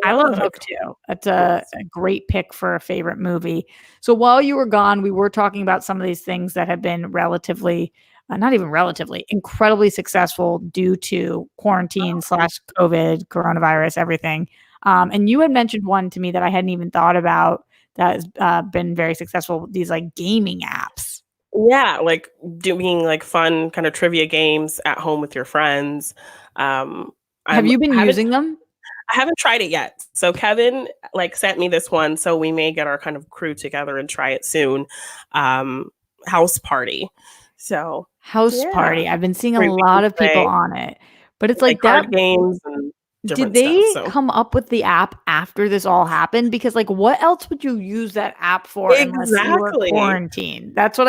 I love Hook too. That's a great pick for a favorite movie. So while you were gone, we were talking about some of these things that have been relatively, not even relatively, incredibly successful due to quarantine / COVID, coronavirus, everything. And you had mentioned one to me that I hadn't even thought about that has been very successful. These like gaming apps. Yeah, like doing like fun kind of trivia games at home with your friends. Have you been using them? I haven't tried it yet. So Kevin like sent me this one, so we may get our kind of crew together and try it soon. House Party. So House Party. I've been seeing a lot of people on it, but it's like card games and did they come up with the app after this all happened? Because like, what else would you use that app for unless you were quarantined? That's what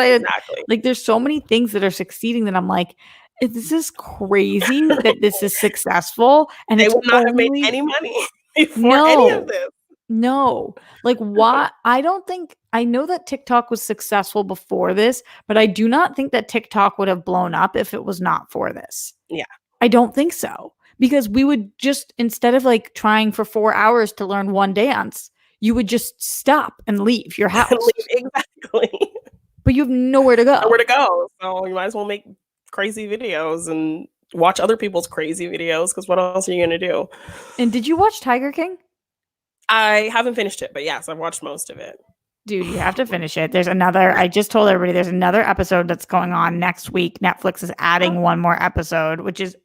like. There's so many things that are succeeding that I'm like, this is crazy that this is successful, and they would not have made any money before any of this. No. Like, why? I don't think, I know that TikTok was successful before this, but I do not think that TikTok would have blown up if it was not for this. Yeah. I don't think so. Because we would just, instead of like trying for 4 hours to learn one dance, you would just stop and leave your house. Exactly. But you have nowhere to go. Nowhere to go. So you might as well make crazy videos and watch other people's crazy videos, because what else are you going to do? And did you watch Tiger King? I haven't finished it, but yes, I've watched most of it. Dude, you have to finish it. There's another, I just told everybody there's another episode that's going on next week. Netflix is adding one more episode, which is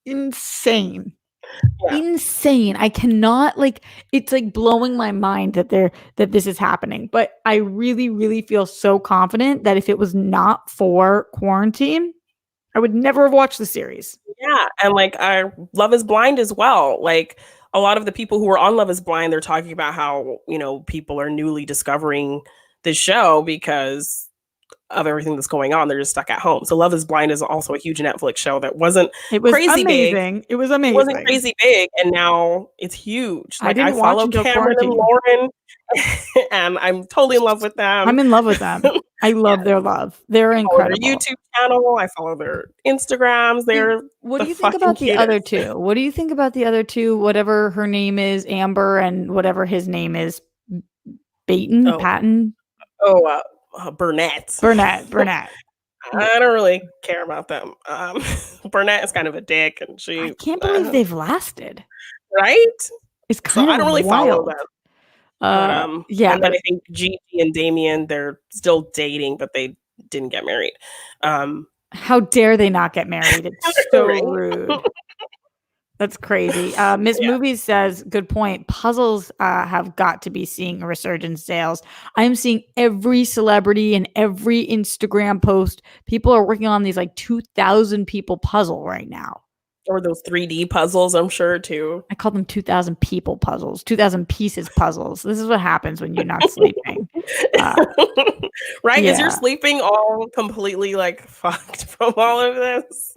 insane. Yeah. Insane. I cannot, like, it's like blowing my mind that this is happening. But I really, really feel so confident that if it was not for quarantine, I would never have watched the series. Yeah. And like, Love is Blind as well. Like, a lot of the people who are on Love is Blind, they're talking about how, people are newly discovering this show because of everything that's going on. They're just stuck at home. So Love is Blind is also a huge Netflix show that wasn't crazy amazing. Big. It was amazing. It wasn't crazy big, and now it's huge. Like, I follow Cameron and Lauren, and I'm totally in love with them. I'm in love with them. I love their love. They're incredible. Their YouTube channel. I follow their Instagrams. What do you think about the other two? What do you think about the other two? Whatever her name is, Amber, and whatever his name is, Patton. Burnett. I don't really care about them. Burnett is kind of a dick, and I can't believe they've lasted. Right? It's kind of I don't really follow them. Yeah, and then I think Gigi and Damien, they're still dating, but they didn't get married. How dare they not get married? It's so rude. That's crazy. Miss Movies says, good point. Puzzles have got to be seeing a resurgence in sales. I'm seeing every celebrity and every Instagram post. People are working on these like 2,000 people puzzle right now. Or those 3D puzzles, I'm sure, too. I call them 2,000 people puzzles, 2,000 pieces puzzles. This is what happens when you're not sleeping. Right? Yeah. Is your sleeping all completely like fucked from all of this?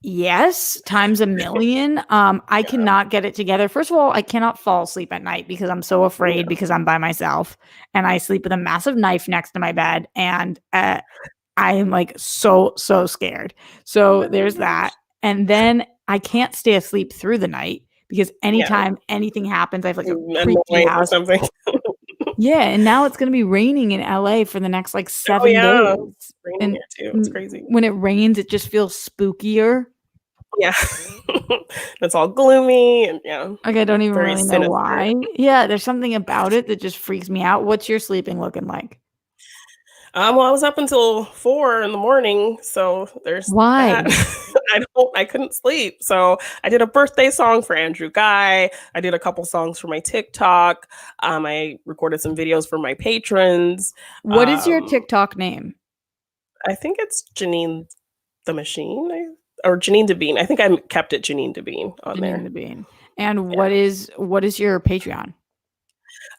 Yes, times a million. I cannot get it together. First of all, I cannot fall asleep at night because I'm so afraid because I'm by myself and I sleep with a massive knife next to my bed, and I am like so scared. So there's that. And then I can't stay asleep through the night because anytime anything happens, I have like a creepy house. Or something. Yeah, and now it's going to be raining in LA for the next like 7 days. It's raining here too. It's crazy. When it rains, it just feels spookier. Yeah. It's all gloomy and Like, I don't even really know why. Yeah, there's something about it that just freaks me out. What's your sleeping looking like? Well, I was up until 4 a.m, so there's why that. I couldn't sleep. So I did a birthday song for Andrew Guy. I did a couple songs for my TikTok. I recorded some videos for my patrons. What is your TikTok name? I think it's Jeannine the Machine, or Jeannine Devine. I think I kept it Jeannine Devine on there. Devine. And what is your Patreon?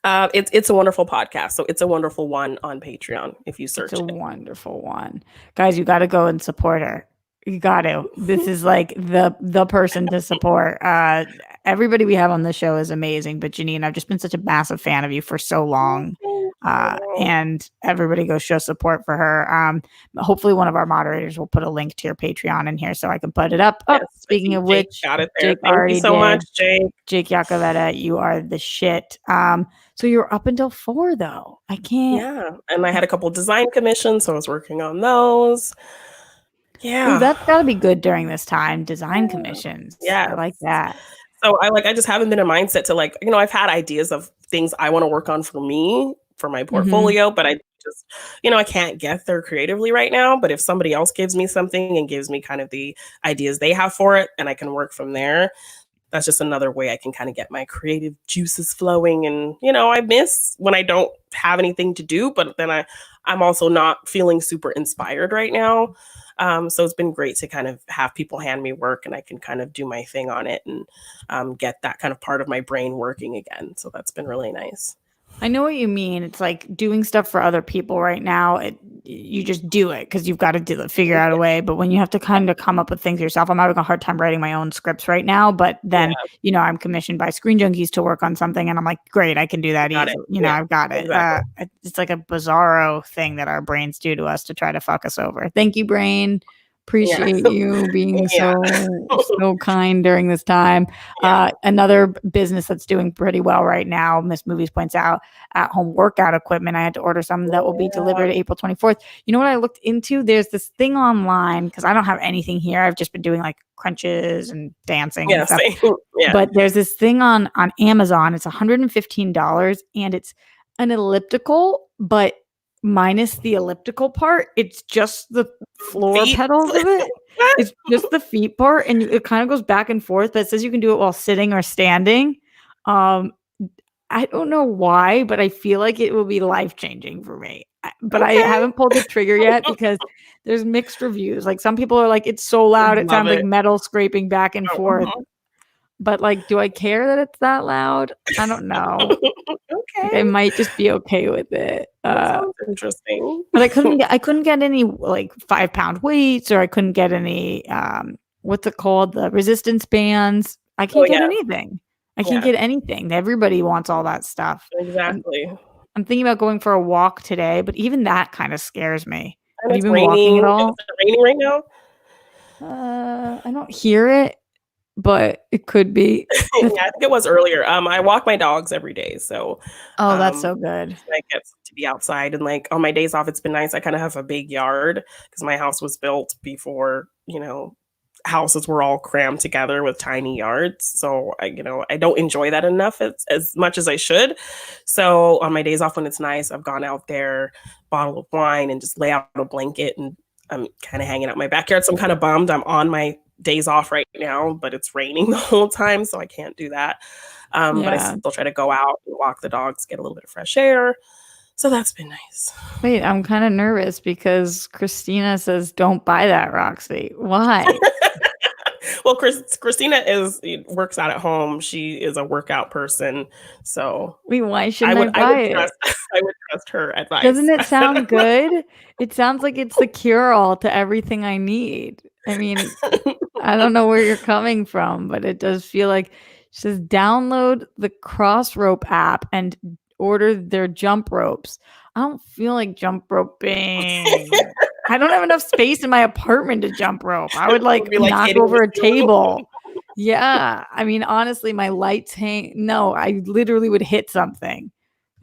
It's a Wonderful Podcast. So It's a Wonderful One on Patreon if you search it. It's a Wonderful One. Guys, you got to go and support her. You got to. This is like the person to support. Everybody we have on the show is amazing, but Jeannine, I've just been such a massive fan of you for so long. And everybody go show support for her. Hopefully one of our moderators will put a link to your Patreon in here so I can put it up. Yes, speaking of which, got it there. Thank you so much, Jake. Jake Yakoveta, you are the shit. So you're up until 4 though. I can't. Yeah, and I had a couple design commissions, so I was working on those. Yeah. Ooh, that's got to be good during this time. Design commissions. Yeah, I like that. So I just haven't been in a mindset to like, I've had ideas of things I want to work on for me, for my portfolio, but I just, I can't get there creatively right now. But if somebody else gives me something and gives me kind of the ideas they have for it, and I can work from there, that's just another way I can kind of get my creative juices flowing. And, I miss when I don't have anything to do, but then I'm also not feeling super inspired right now. So it's been great to kind of have people hand me work and I can kind of do my thing on it and get that kind of part of my brain working again. So that's been really nice. I know what you mean. It's like doing stuff for other people right now. you just do it because you've got to figure out a way. But when you have to kind of come up with things yourself, I'm having a hard time writing my own scripts right now. But then, I'm commissioned by Screen Junkies to work on something, and I'm like, great, I can do that easily. I've got it. Exactly. It's like a bizarro thing that our brains do to us to try to fuck us over. Thank you, brain. Appreciate you being so kind during this time. Another business that's doing pretty well right now, Miss Movies points out, at-home workout equipment. I had to order some that will be delivered April 24th. You know what I looked into? There's this thing online, because I don't have anything here. I've just been doing like crunches and dancing and stuff. But there's this thing on Amazon. It's $115, and it's an elliptical, but minus the elliptical part. It's just the floor pedals of it. It's just the feet part, and it kind of goes back and forth, but it says you can do it while sitting or standing. I don't know why, but I feel like it will be life-changing for me. But I haven't pulled the trigger yet because there's mixed reviews. Like, some people are like, it's so loud, it sounds like metal scraping back and forth. But like, do I care that it's that loud? I don't know. Like, I might just be okay with it. That sounds interesting. But I couldn't get any like 5-pound weights, or I couldn't get any what's it called? The resistance bands. I can't get anything. I can't get anything. Everybody wants all that stuff. Exactly. I'm thinking about going for a walk today, but even that kind of scares me. And have you been walking at all? Is it raining right now? I don't hear it, but it could be. I think it was earlier. I walk my dogs every day, so that's so good. I get to be outside, and like on my days off, it's been nice. I kind of have a big yard because my house was built before houses were all crammed together with tiny yards. So I don't enjoy that enough as much as I should. So on my days off when it's nice, I've gone out there, bottle of wine, and just lay out a blanket, and I'm kind of hanging out in my backyard. So I'm kind of bummed. I'm on my days off right now, but it's raining the whole time, so I can't do that. But I still try to go out and walk the dogs, get a little bit of fresh air. So that's been nice. Wait, I'm kind of nervous because Christina says don't buy that, Roxy. Why? Well, Christina works out at home. She is a workout person. So wait, why shouldn't I buy it? I would trust her advice. Doesn't it sound good? It sounds like it's the cure-all to everything I need. I mean, I don't know where you're coming from, but it does feel like she says download the Cross Rope app and order their jump ropes. I don't feel like jump roping. I don't have enough space in my apartment to jump rope. I would like knock over a table. Yeah. I mean, honestly, my lights hang. No, I literally would hit something.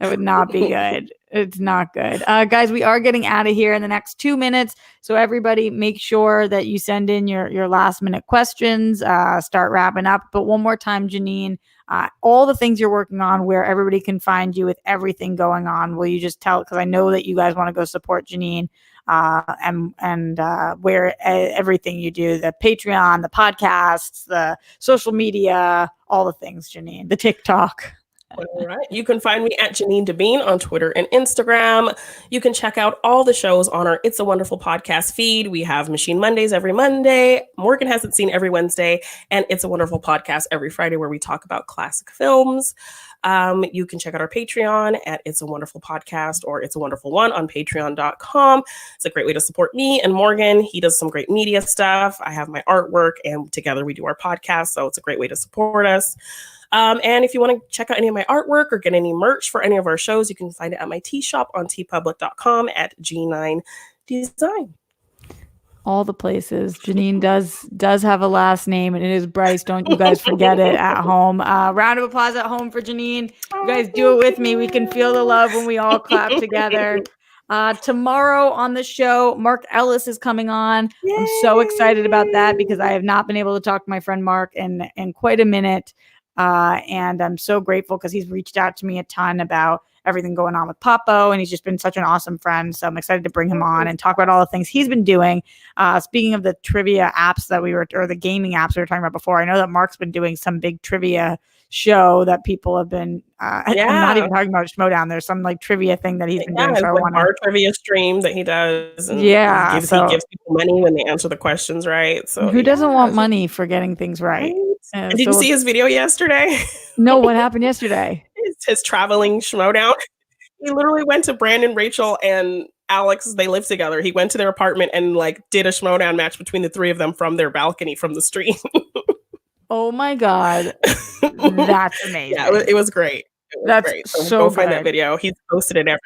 That would not be good. It's not good. Guys, we are getting out of here in the next 2 minutes. So everybody make sure that you send in your last minute questions, start wrapping up. But one more time, Jeannine, all the things you're working on, where everybody can find you with everything going on. Will you just tell, because I know that you guys want to go support Jeannine, and where everything you do, the Patreon, the podcasts, the social media, all the things, Jeannine, the TikTok. All right. You can find me at Jeannine Devine on Twitter and Instagram. You can check out all the shows on our It's a Wonderful podcast feed. We have Machine Mondays every Monday. Morgan Hasn't Seen every Wednesday, and It's a Wonderful podcast every Friday, where we talk about classic films. You can check out our Patreon at It's a Wonderful Podcast, or It's a Wonderful One on patreon.com. It's a great way to support me and Morgan. He does some great media stuff. I have my artwork, and together we do our podcast. So it's a great way to support us. And if you want to check out any of my artwork or get any merch for any of our shows, you can find it at my tea shop on tpublic.com at G9 Design. All the places. Jeannine does have a last name, and it is Brice. Don't you guys forget it at home. Round of applause at home for Jeannine. You guys do it with me. We can feel the love when we all clap together. Tomorrow on the show, Mark Ellis is coming on. Yay! I'm so excited about that because I have not been able to talk to my friend Mark in quite a minute. And I'm so grateful because he's reached out to me a ton about everything going on with Papo, and he's just been such an awesome friend. So I'm excited to bring him on and talk about all the things he's been doing. Speaking of the trivia apps or the gaming apps we were talking about before, I know that Mark's been doing some big trivia show that people have been, I'm not even talking about Schmoedown. There's some like trivia thing that he's been doing. So like our trivia stream that he does. And he gives people money when they answer the questions right. So who doesn't want money for getting things right? Did you see his video yesterday? No, what happened yesterday? It's his traveling Schmoedown. He literally went to Brandon, Rachel, and Alex, they live together. He went to their apartment and like did a Schmoedown match between the three of them from their balcony from the street. Oh my God. That's amazing. Yeah, it was great. That's great. So so go find that good. video. He's posted it everywhere.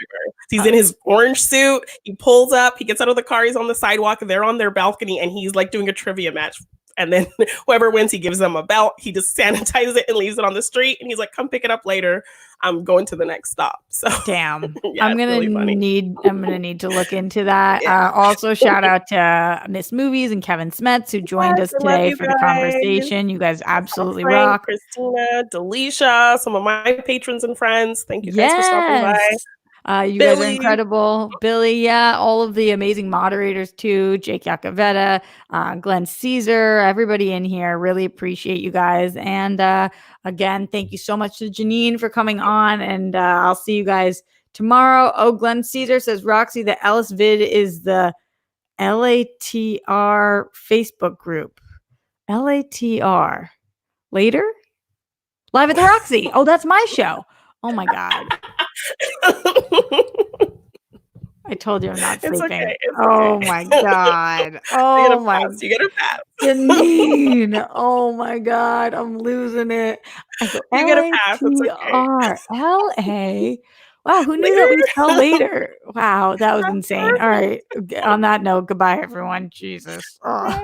He's in his orange suit. He pulls up. He gets out of the car. He's on the sidewalk. They're on their balcony, and he's like doing a trivia match. And then whoever wins, he gives them a belt. He just sanitizes it and leaves it on the street. And he's like, "Come pick it up later. I'm going to the next stop." So damn, yeah, I'm gonna need to look into that. Yeah. Also, shout out to Miss Movies and Kevin Smets who joined us today for the conversation. You guys absolutely rock. Christina, Delisha, some of my patrons and friends. Thank you guys for stopping by. You guys are incredible. Billy, yeah, all of the amazing moderators too, Jake Yacovetta, Glenn Caesar, everybody in here. Really appreciate you guys. And again, thank you so much to Jeannine for coming on. And I'll see you guys tomorrow. Oh, Glenn Caesar says, Roxy, the Ellis vid is the LATR Facebook group. LATR. Later? Live at the Roxy. Oh, that's my show. Oh my God. I told you I'm not sleeping. Okay, oh my God. Oh my God. You get a pass. Jeannine. Oh my God. I'm losing it. I go, you get a pass. It's okay. LA. Wow, who knew that we spell later? Wow, that was insane. All right. On that note, goodbye, everyone. Jesus. Oh.